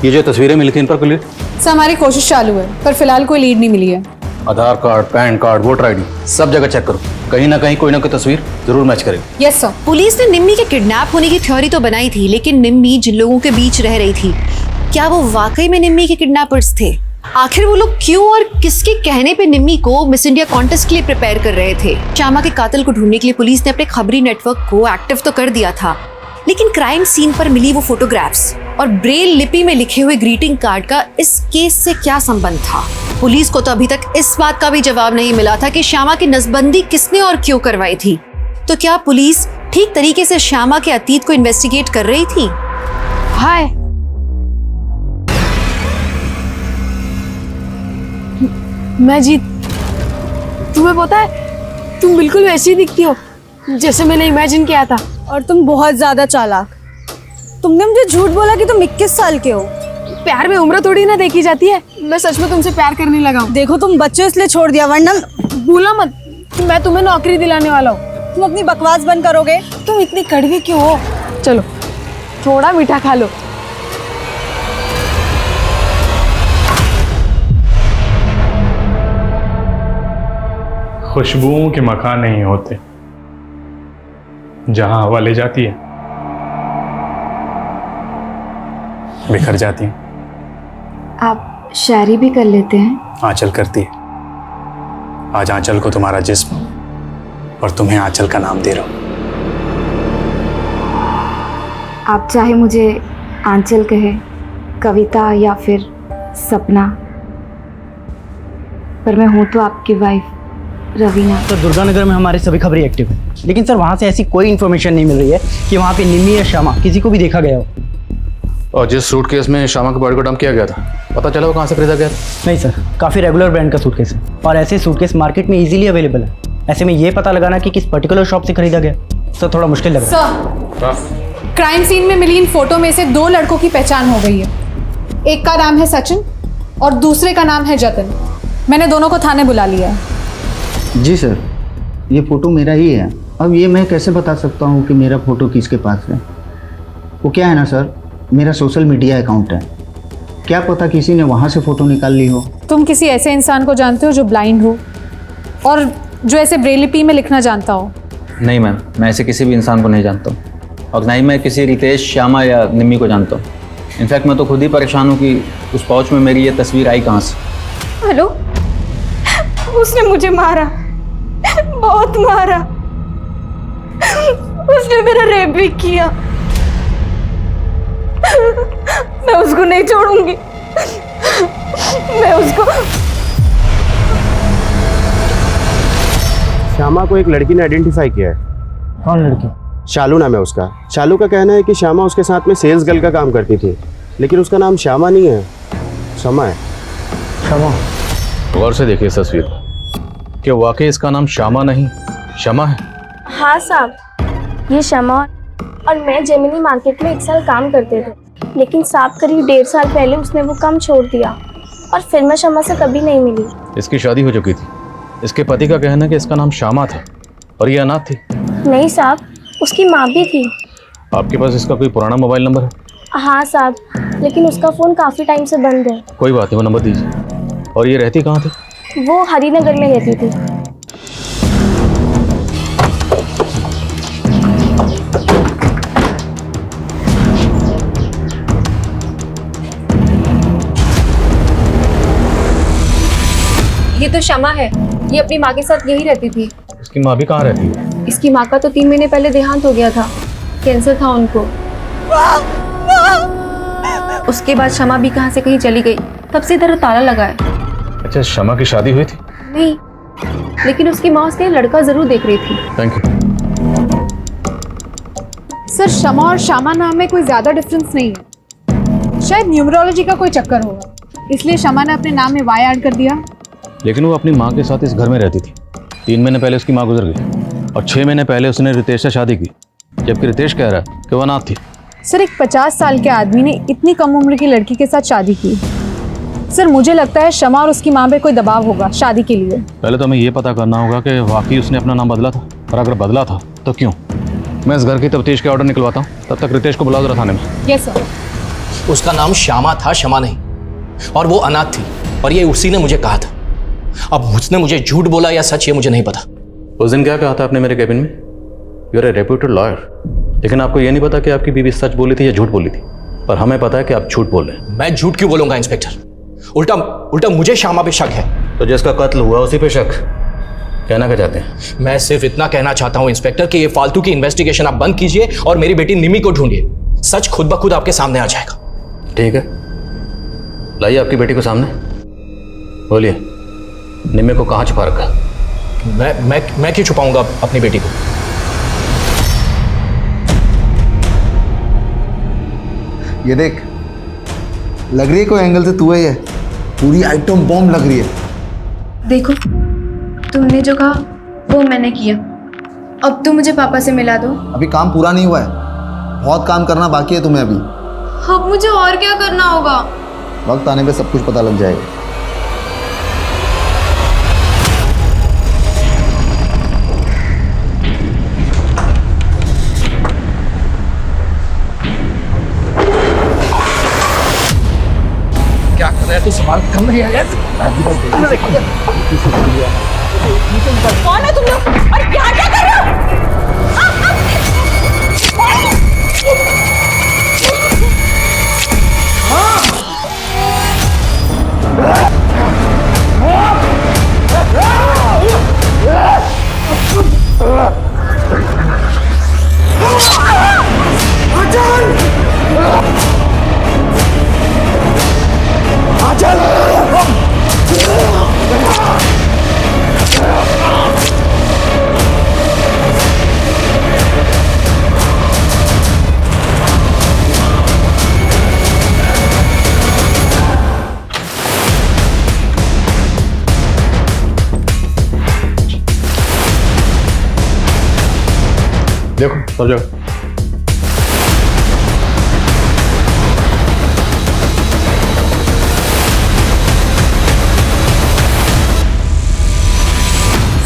ये जो तस्वीरें मिली थी, इन पर कोई लीड? सर, हमारी कोशिश चालू है, पर फिलहाल कोई लीड नहीं मिली है। Aadhaar card, PAN card, voter ID, सब जगह चेक करो, कहीं ना कहीं कोई ना कोई तस्वीर जरूर मैच करेगी। Yes sir. पुलिस ने निम्मी के किडनैप होने की थ्योरी तो बनाई थी, लेकिन निम्मी जिन लोगों के बीच रह रही थी, क्या वो वाकई में निम्मी के किडनैपर्स थे? आखिर वो लोग क्यों और किसके कहने पे निम्मी को मिस इंडिया कॉन्टेस्ट के लिए प्रिपेयर कर रहे थे? श्यामा के कातिल को ढूंढने के लिए पुलिस ने अपने खबरी नेटवर्क को एक्टिव तो कर दिया था, लेकिन क्राइम सीन पर मिली वो फोटोग्राफ्स और ब्रेल लिपि में लिखे हुए ग्रीटिंग कार्ड का इस केस से क्या संबंध था? पुलिस को तो अभी तक इस बात का भी जवाब नहीं मिला था कि श्यामा की नसबंदी किसने और क्यों करवाई थी। तो क्या पुलिस ठीक तरीके से श्यामा के अतीत को इन्वेस्टिगेट कर रही थी? हाय, मैं जीत। तुम्हें पता है, तुम बिल्कुल वैसी दिखती हो जैसे मैंने इमेजिन किया था। और तुम बहुत ज्यादा चालाक। तुमने मुझे झूठ बोला कि तुम 21 साल के हो। प्यार में उम्र थोड़ी ना देखी जाती है, मैं सच में तुमसे प्यार करने लगा हूँ। देखो, तुम बच्चे इसलिए छोड़ दिया, वरना भूला मत, मैं तुम्हें नौकरी दिलाने वाला हूँ। तुम अपनी बकवास बंद करोगे? तुम इतनी कड़वी क्यों हो? चलो थोड़ा मीठा खा लो। खुशबुओं के मकान नहीं होते, जहां हवा ले जाती है बिखर जाती है। आप शायरी भी कर लेते हैं? आंचल करती है। आज आंचल को तुम्हारा जिस्म और तुम्हें आंचल का नाम दे रहा हूं। आप चाहे मुझे आंचल कहे, कविता या फिर सपना, पर मैं हूं तो आपकी वाइफ, रवीना। सर दुर्गानगर में हमारे सभी खबरें एक्टिव हैं, लेकिन सर वहाँ से ऐसी कोई इन्फॉर्मेशन नहीं मिल रही है कि वहाँ पे निम्मी या श्यामा किसी को भी देखा गया हो। और जिस सूटकेस में श्यामा के बॉडी को डंप किया गया था, पता चला वो कहाँ से खरीदा गया था? नहीं सर, काफ़ी रेगुलर ब्रांड का सूटकेस है और ऐसे सूटकेस मार्केट में इजीली अवेलेबल है। ऐसे में ये पता लगाना कि किस पर्टिकुलर शॉप से खरीदा गया सर थोड़ा मुश्किल लग रहा है। सर क्राइम सीन में मिली इन फोटो में से 2 लड़कों की पहचान हो गई है। एक का नाम है सचिन और दूसरे का नाम है जतिन। मैंने दोनों को थाने बुला लिया है। जी सर, ये फ़ोटो मेरा ही है। अब ये मैं कैसे बता सकता हूँ कि मेरा फ़ोटो किसके पास है? वो क्या है ना सर, मेरा सोशल मीडिया अकाउंट है, क्या पता किसी ने वहाँ से फ़ोटो निकाल ली हो। तुम किसी ऐसे इंसान को जानते हो जो ब्लाइंड हो और जो ऐसे ब्रेलिपी में लिखना जानता हो? नहीं मैम, मैं ऐसे किसी भी इंसान को नहीं जानता हूँ और ना ही मैं किसी रितेश, श्यामा या निम्मी को जानता हूँ। इनफैक्ट मैं तो खुद ही परेशान हूँ कि उस पाउच में मेरी ये तस्वीर आई कहाँ से। हेलो, उसने मुझे मारा, बहुत मारा। उसने मेरा रेप भी किया। मैं उसको नहीं छोड़ूंगी। मैं उसको। श्यामा को एक लड़की ने आइडेंटिफाई किया है। कौन लड़की? शालू नाम है उसका। शालू का कहना है कि श्यामा उसके साथ में सेल्स गर्ल का काम करती थी, लेकिन उसका नाम श्यामा नहीं है, शमा है। शमा? गौर से देखिए इस तस्वीर, क्या वाकई इसका नाम श्यामा नहीं शमा है? हाँ साहब, ये शमा और मैं जेमिनी मार्केट में 1 साल काम करते थे, लेकिन साहब करीब 1.5 साल पहले उसने वो काम छोड़ दिया और फिर मैं शमा से कभी नहीं मिली। इसकी शादी हो चुकी थी। इसके पति का कहना है कि इसका नाम श्यामा था और ये अनाथ थी। नहीं साहब, उसकी माँ भी थी। आपके पास इसका कोई पुराना मोबाइल नंबर है? हाँ साहब, लेकिन उसका फ़ोन काफ़ी टाइम से बंद है। कोई बात नहीं, वो नंबर दीजिए। और ये रहती कहाँ थी? वो हरिनगर में रहती थी। ये तो शमा है, ये अपनी माँ के साथ यही रहती थी। इसकी माँ भी कहाँ रहती है? इसकी माँ का तो 3 महीने पहले देहांत हो गया था, कैंसर था उनको। उसके बाद शमा भी कहाँ से कहीं चली गई, तब से इधर ताला लगा है। अच्छा, शमा की शादी हुई थी? नहीं, लेकिन उसकी माँ उसके लड़का जरूर देख रही थी। Thank you. सर शमा और श्यामा नाम में कोई ज़्यादा डिफरेंस नहीं है, शायद न्यूमरोलॉजी का कोई चक्कर होगा, इसलिए शमा ने अपने नाम में वाई ऐड कर दिया। लेकिन वो अपनी माँ के साथ इस घर में रहती थी। 3 महीने पहले उसकी माँ गुजर गई और 6 महीने पहले उसने रितेश से शादी की, जबकि रितेश कह रहा है कि वो अनाथ थी। सर एक 50 साल के आदमी ने इतनी कम उम्र की लड़की के साथ शादी की। सर मुझे लगता है शमा और उसकी माँ पे कोई दबाव होगा शादी के लिए। पहले तो हमें ये पता करना होगा कि वाकई उसने अपना नाम बदला था, और अगर बदला था तो क्यों। मैं इस घर की तफ्तीश के ऑर्डर निकलवाता हूँ, तब तक रितेश को बुलाओ जरा थाने में। Yes sir. उसका नाम श्यामा था, शमा नहीं, और वो अनाथ थी और ये उसी ने मुझे कहा था। अब उसने मुझे झूठ बोला या सच, ये मुझे नहीं पता। उस दिन क्या कहा था आपने मेरे कैबिन में? You are a reputed lawyer, लेकिन आपको ये नहीं पता कि आपकी बीवी सच बोली थी या झूठ बोली थी। पर हमें पता है कि आप झूठ बोल रहे हैं। मैं झूठ क्यों बोलूंगा इंस्पेक्टर? उल्टा मुझे श्यामा पे शक है। तो जिसका कत्ल हुआ उसी पे शक? कहना क्या चाहते हैं? मैं सिर्फ इतना कहना चाहता हूं इंस्पेक्टर कि ये फालतू की इन्वेस्टिगेशन आप बंद कीजिए और मेरी बेटी निमी को ढूंढिए। सच खुद ब खुद आपके सामने आ जाएगा। ठीक है, लाइए आपकी बेटी को सामने। बोलिए, निम्मी को कहाँ छुपा रखा? मैं क्यों छुपाऊंगा अपनी बेटी को? ये देख, लग रही है कोई एंगल से तू ही है। पूरी आइटम बॉम्ब लग रही है। देखो, तुमने जो कहा वो मैंने किया। अब तुम मुझे पापा से मिला दो। अभी काम पूरा नहीं हुआ है, बहुत काम करना बाकी है तुम्हें अभी। अब मुझे और क्या करना होगा? वक्त आने पे सब कुछ पता लग जाएगा। क्या कर रहा है तू? सवाल कम नहीं आया। कौन है तुम लोग और क्या क्या कर रहे हो? आचल! देखो सब जगह।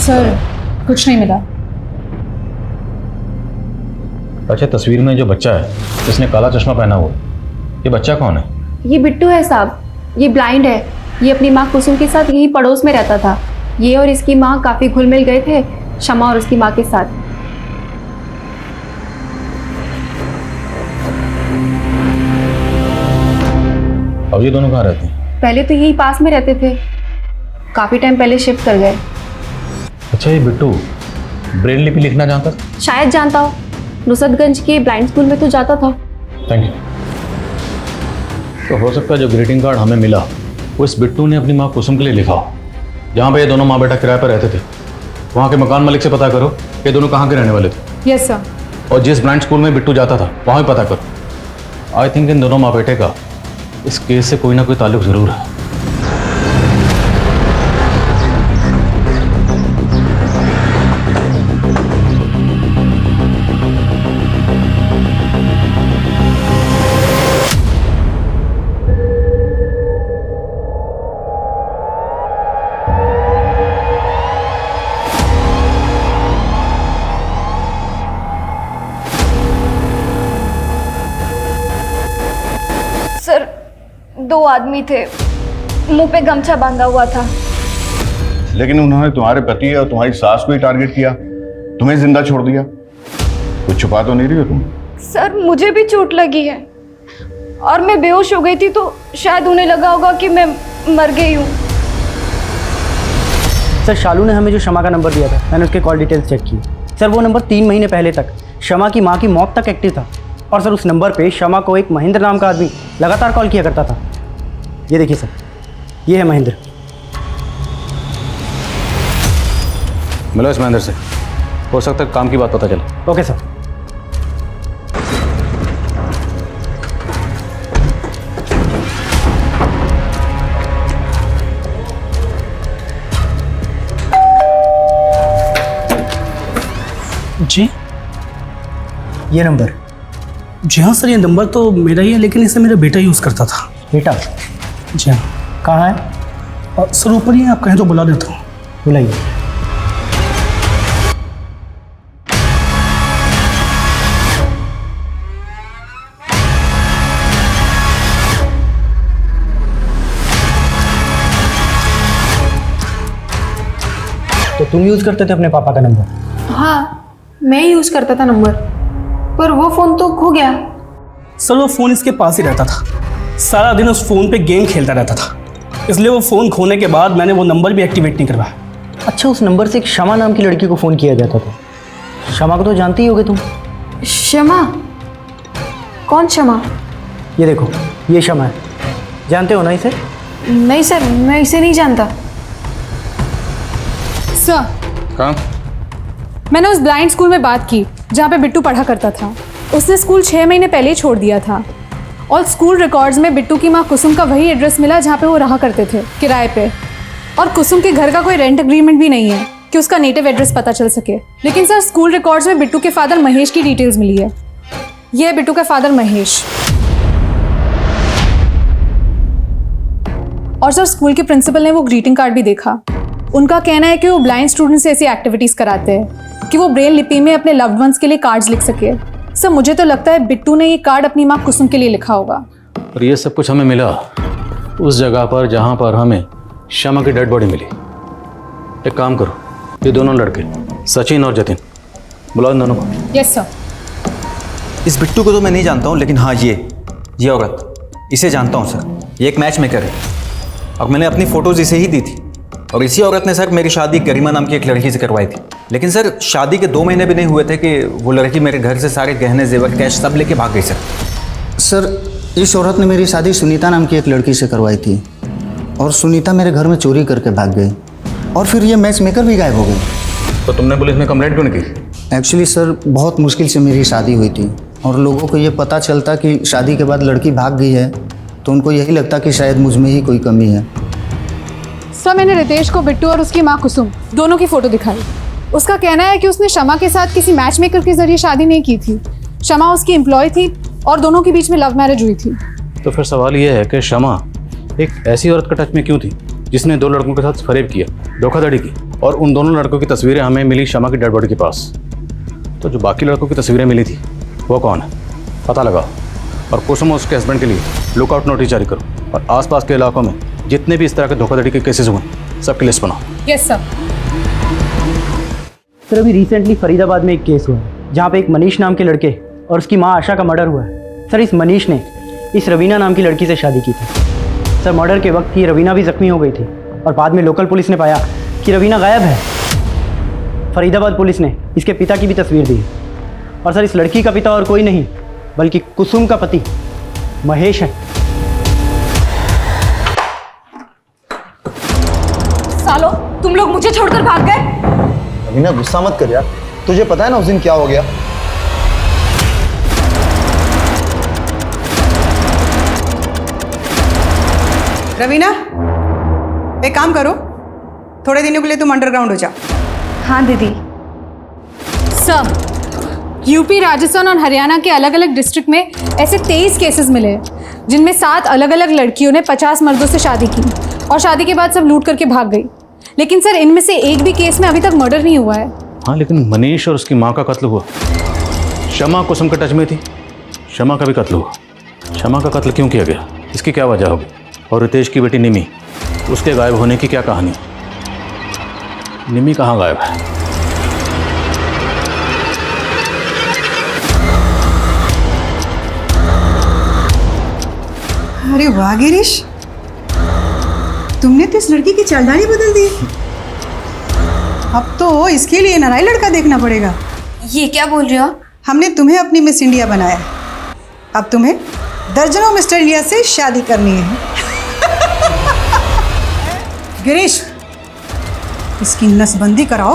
सर कुछ नहीं मिला। अच्छा, तस्वीर में जो बच्चा है जिसने काला चश्मा पहना हुआ, ये बच्चा कौन है? ये बिट्टू है साहब, ये ब्लाइंड है। ये अपनी माँ कुसुम के साथ यही पड़ोस में रहता था। ये और इसकी माँ काफ़ी घुल मिल गए थे शमा और उसकी माँ के साथ। अब ये दोनों कहाँ रहते हैं? पहले तो यही पास में रहते थे, काफ़ी टाइम पहले शिफ्ट कर गए। अच्छा, ये बिट्टू ब्रेल लिपि लिखना जानता था? शायद जानता हो, नुसरतगंज के ब्लाइंड स्कूल में तो जाता था। Thank you. तो हो सकता है जो ग्रीटिंग कार्ड हमें मिला वो इस बिट्टू ने अपनी माँ कुसुम के लिए लिखा हो। जहाँ पे ये दोनों माँ बेटा किराए पर रहते थे, वहाँ के मकान मालिक से पता करो ये दोनों कहाँ के रहने वाले थे। Yes sir. और जिस ब्लाइंड स्कूल में बिट्टू जाता था वहाँ भी पता करो। आई थिंक इन दोनों माँ बेटे का इस केस से कोई ना कोई ताल्लुक जरूर है। सर, 2 आदमी थे, मुंह पे गमछा बांधा हुआ था। लेकिन उन्होंने तुम्हारे पति और तुम्हारी सास को ही टारगेट किया, तुम्हें जिंदा छोड़ दिया। कुछ छुपा तो नहीं रही हो तुम? सर, मुझे भी चोट लगी है और मैं बेहोश हो गई थी, तो शायद उन्हें लगा होगा कि मैं मर गई हूँ। सर, शालू ने हमें जो शमा का नंबर दिया था, मैंने उसके कॉल डिटेल्स चेक की। सर, वो नंबर 3 महीने पहले तक शमा की माँ की मौत तक एक्टिव था। और सर, उस नंबर पे शमा को एक महेंद्र नाम का आदमी लगातार कॉल किया करता था। ये देखिए सर, ये है महेंद्र। मिलो इस महेंद्र से, हो सकता है काम की बात पता चले। Okay sir. जी, ये नंबर? जी हाँ सर, ये नंबर तो मेरा ही है, लेकिन इसे मेरा बेटा यूज़ करता था। बेटा? जी हाँ। कहाँ है? सर ऊपर ही, आप कहें तो बुला देता हूँ। बुलाइए। तो तुम यूज़ करते थे अपने पापा का नंबर? हाँ, मैं यूज़ करता था नंबर, पर वो फ़ोन तो खो गया। सर, वो फ़ोन इसके पास ही रहता था, सारा दिन उस फ़ोन पे गेम खेलता रहता था, इसलिए वो फ़ोन खोने के बाद मैंने वो नंबर भी एक्टिवेट नहीं करवाया। अच्छा, उस नंबर से एक शमा नाम की लड़की को फ़ोन किया जाता था। शमा को तो जानती ही होगे तुम। शमा? कौन शमा? ये देखो, ये शमा है, जानते हो ना इसे? नहीं सर, मैं इसे नहीं जानता। सर, कहाँ? मैंने उस ब्लाइंड स्कूल में बात की जहाँ पे बिट्टू पढ़ा करता था। उसने स्कूल 6 महीने पहले ही छोड़ दिया था और स्कूल रिकॉर्ड्स में बिट्टू की माँ कुसुम का वही एड्रेस मिला जहाँ पे वो रहा करते थे, किराए पे। और कुसुम के घर का कोई रेंट एग्रीमेंट भी नहीं है कि उसका नेटिव एड्रेस पता चल सके। लेकिन सर, स्कूल रिकॉर्ड्स में बिट्टू के फादर महेश की डिटेल्स मिली है। ये है बिट्टू का फादर महेश। और सर, स्कूल के प्रिंसिपल ने वो ग्रीटिंग कार्ड भी देखा। उनका कहना है कि वो ब्लाइंड स्टूडेंट्स से ऐसी एक्टिविटीज़ कराते हैं कि वो ब्रेल लिपि में अपने लव्ड वंस के लिए कार्ड्स लिख सके। सर, मुझे तो लगता है बिट्टू ने ये कार्ड अपनी माँ कुसुम के लिए लिखा होगा। और ये सब कुछ हमें मिला उस जगह पर जहाँ पर हमें शमा की डेड बॉडी मिली। एक काम करो, ये दोनों लड़के सचिन और जतिन, बुलाओ इन दोनों को। Yes sir. इस बिट्टू को तो मैं नहीं जानता हूँ, लेकिन हाँ, ये औरत, इसे जानता हूँ सर। ये एक मैच मेकर है और मैंने अपनी फ़ोटोज़ इसे ही दी थी। और इसी औरत ने सर मेरी शादी गरिमा नाम की एक लड़की से करवाई थी। लेकिन सर, शादी के 2 महीने भी नहीं हुए थे कि वो लड़की मेरे घर से सारे गहने, जेवर, कैश सब लेके भाग गई सर, इस औरत ने मेरी शादी सुनीता नाम की एक लड़की से करवाई थी और सुनीता मेरे घर में चोरी करके भाग गई और फिर ये मैच मेकर भी गायब हो गई। तो तुमने पुलिस में कंप्लेंट क्यों नहीं की? एक्चुअली सर, बहुत मुश्किल से मेरी शादी हुई थी और लोगों को ये पता चलता कि शादी के बाद लड़की भाग गई है तो उनको यही लगता कि शायद मुझ में ही कोई कमी है। सर, मैंने रितेश को बिट्टू और उसकी माँ कुसुम दोनों की फ़ोटो दिखाई। उसका कहना है कि उसने शमा के साथ किसी मैच मेकर के जरिए शादी नहीं की थी। शमा उसकी एम्प्लॉय थी और दोनों के बीच में लव मैरिज हुई थी। तो फिर सवाल ये है कि शमा एक ऐसी औरत का टच में क्यों थी जिसने 2 लड़कों के साथ फरेब किया, धोखाधड़ी की, और उन दोनों लड़कों की तस्वीरें हमें मिली शमा की डेड बॉडी के पास। तो जो बाकी लड़कों की तस्वीरें मिली थी वो कौन है, पता लगाओ, और कुसुम और उसके हस्बैंड के लिए लुकआउट नोटिस जारी करो, और आसपास के इलाकों में जितने भी इस तरह के धोखाधड़ी के केसेस हुए सबकी लिस्ट बनाओ। Yes sir. सर अभी रिसेंटली फरीदाबाद में एक केस हुआ है जहाँ पे एक मनीष नाम के लड़के और उसकी माँ आशा का मर्डर हुआ है। सर इस मनीष ने इस रवीना नाम की लड़की से शादी की थी। सर मर्डर के वक्त ये रवीना भी जख्मी हो गई थी और बाद में लोकल पुलिस ने पाया कि रवीना गायब है। फरीदाबाद पुलिस ने इसके पिता की भी तस्वीर दी और सर इस लड़की का पिता और कोई नहीं बल्कि कुसुम का पति महेश है। सालो, तुम लोग मुझे छोड़कर भाग गए। रवीना गुस्सा मत कर यार, तुझे पता है ना उस दिन क्या हो गया। रवीना, एक काम करो, थोड़े दिनों के लिए तुम अंडरग्राउंड हो जाओ। हाँ दीदी। सर यूपी, राजस्थान और हरियाणा के अलग अलग डिस्ट्रिक्ट में ऐसे 23 केसेस मिले हैं जिनमें 7 अलग अलग लड़कियों ने 50 मर्दों से शादी की और शादी के बाद सब लूट करके भाग गई। लेकिन सर इनमें से एक भी केस में अभी तक मर्डर नहीं हुआ है। हाँ, लेकिन मनीष और उसकी माँ का कत्ल हुआ। शमा कुसुम के टच में थी, शमा का भी कत्ल हुआ। शमा का कत्ल क्यों किया गया, इसकी क्या वजह होगी? और रितेश की बेटी निमी, उसके गायब होने की क्या कहानी? निमी कहाँ गायब है? अरे वाह गिरीश, तुमने तो इस लड़की की चालधानी बदल दी। अब तो इसके लिए नया लड़का देखना पड़ेगा। ये क्या बोल रहे हो? हमने तुम्हें अपनी मिस इंडिया बनाया, अब तुम्हें दर्जनों मिस्टर इंडिया से शादी करनी है। गिरीश, इसकी नसबंदी कराओ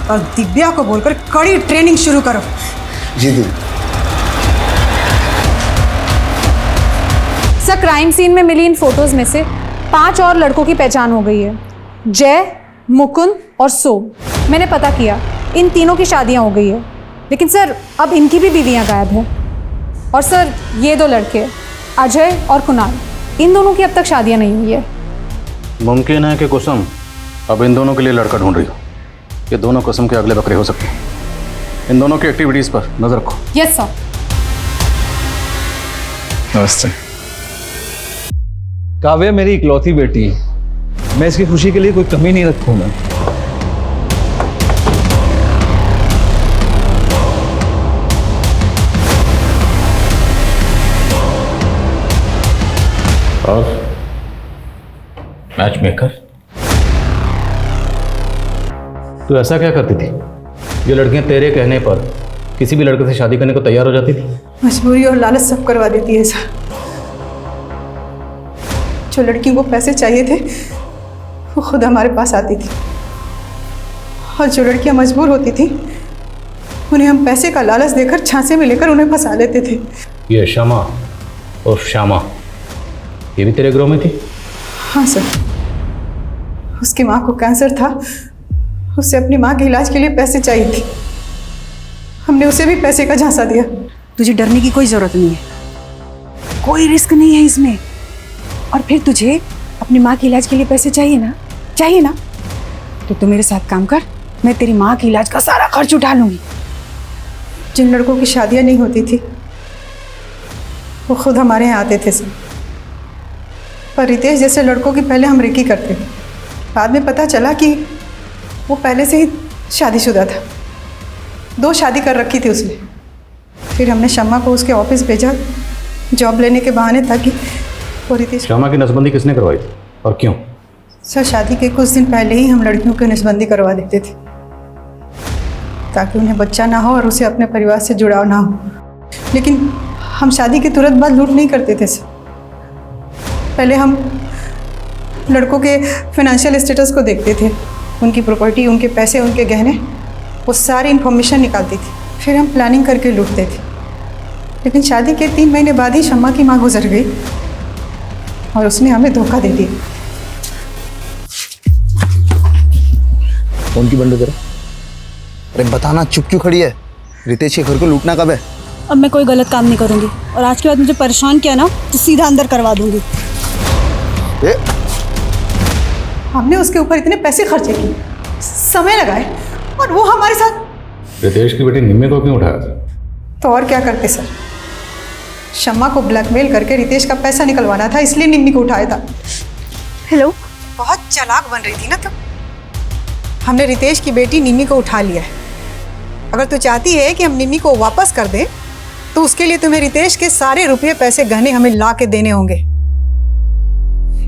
और दिव्या को बोलकर कड़ी ट्रेनिंग शुरू करो। जी दी। सर क्राइम सीन में मिली इन फोटोज में से 5 और लड़कों की पहचान हो गई है, जय, मुकुंद और सोम। मैंने पता किया, इन तीनों की शादियां हो गई है, लेकिन सर अब इनकी भी बीवियां गायब हैं। और सर ये 2 लड़के अजय और कुणाल, इन दोनों की अब तक शादियां नहीं हुई है। मुमकिन है कि कुसुम अब इन दोनों के लिए लड़का ढूंढ रही हो। ये दोनों कुसुम के अगले बकरे हो सकते हैं। इन दोनों की एक्टिविटीज पर नजर रखो। Yes sir. नमस्ते। काव्या मेरी इकलौती बेटी है, मैं इसकी खुशी के लिए कोई कमी नहीं रखूंगा। और मैच मेकर, तू ऐसा क्या करती थी? जो लड़कियां तेरे कहने पर किसी भी लड़के से शादी करने को तैयार हो जाती थी? मजबूरी और लालच सब करवा देती है सर। जो लड़कियों को पैसे चाहिए थे वो खुद हमारे पास आती थी, और जो लड़कियां मजबूर होती थी उन्हें हम पैसे का लालच देकर झांसे में लेकर उन्हें फंसा लेते थे। ये शमा और श्यामा, ये भी तेरे ग्रोह में थी? हाँ सर, उसकी माँ को कैंसर था, उसे अपनी माँ के इलाज के लिए पैसे चाहिए थे। हमने उसे भी पैसे का झांसा दिया। तुझे डरने की कोई जरूरत नहीं है, कोई रिस्क नहीं है इसमें। और फिर तुझे अपनी माँ के इलाज के लिए पैसे चाहिए ना, तो तू मेरे साथ काम कर, मैं तेरी माँ के इलाज का सारा खर्च उठा लूंगी। जिन लड़कों की शादियाँ नहीं होती थी वो खुद हमारे यहाँ आते थे सर, पर रितेश जैसे लड़कों की पहले हम रेकी करते थे। बाद में पता चला कि वो पहले से ही शादीशुदा था, 2 शादी कर रखी थी उसने। फिर हमने शमा को उसके ऑफिस भेजा जॉब लेने के बहाने, ताकि वो रितेश। शमा की नसबंदी किसने करवाई थी और क्यों? सर शादी के कुछ दिन पहले ही हम लड़कियों की नसबंदी करवा देते थे, ताकि उन्हें बच्चा ना हो और उसे अपने परिवार से जुड़ाव ना हो। लेकिन हम शादी के तुरंत बाद लूट नहीं करते थे सर। पहले हम लड़कों के फाइनेंशियल स्टेटस को देखते थे, उनकी प्रॉपर्टी, उनके पैसे, उनके गहने, वो सारी इन्फॉर्मेशन निकालती थी। फिर हम प्लानिंग करके लूटते थे। लेकिन शादी के 3 महीने बाद ही शमा की माँ गुजर गई और उसने हमें धोखा दे दिया। फोन की बंद करो। अरे बताना, चुप क्यों खड़ी है? रितेश के घर को लूटना कब है? अब मैं कोई गलत काम नहीं करूँगी और आज के बाद मुझे परेशान किया ना तो सीधा अंदर करवा दूँगी। हमने उसके ऊपर इतने पैसे खर्चे किए, समय लगाए, और वो हमारे साथ। रितेश की बेटी निम्मी को क्यों उठाया था? तो और क्या करते सर, शम्मा को ब्लैकमेल करके रितेश का पैसा निकलवाना था, इसलिए निम्मी को उठाया था। हेलो, बहुत चालाक बन रही थी ना तुम। हमने रितेश की बेटी निम्मी को उठा लिया है। अगर तू चाहती है कि हम निम्मी को वापस कर दें तो उसके लिए तुम्हें रितेश के सारे रुपये पैसे गहने हमें ला के देने होंगे,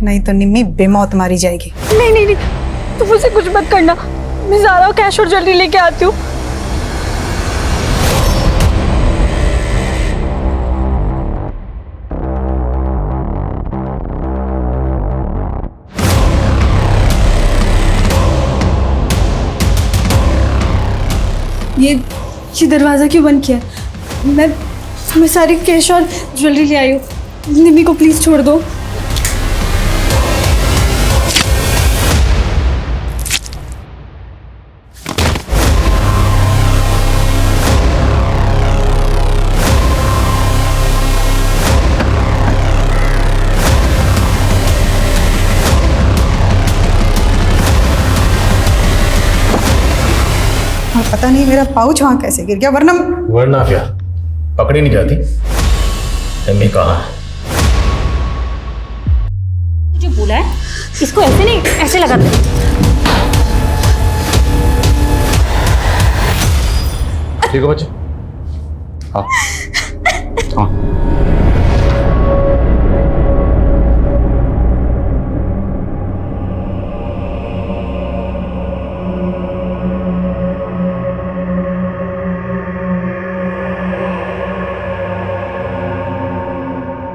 नहीं तो निम्मी बेमौत मारी जाएगी। नहीं नहीं नहीं, तुम मुझे कुछ मत करना, मैं ज़ारा कैश और ज्वेलरी लेके आती हूँ। ये दरवाज़ा क्यों बंद किया? मैं सारी कैश और ज्वेलरी ले आई हूँ। निम्मी को प्लीज़ छोड़ दो। पता नहीं मेरा पाउच वहाँ कैसे गिर गया, वरना क्या पकड़ी नहीं जाती? निम्मी कहाँ है? मुझे बोला है इसको ऐसे नहीं, ऐसे लगा दे। ठीक है बच्चे, हाँ हाँ।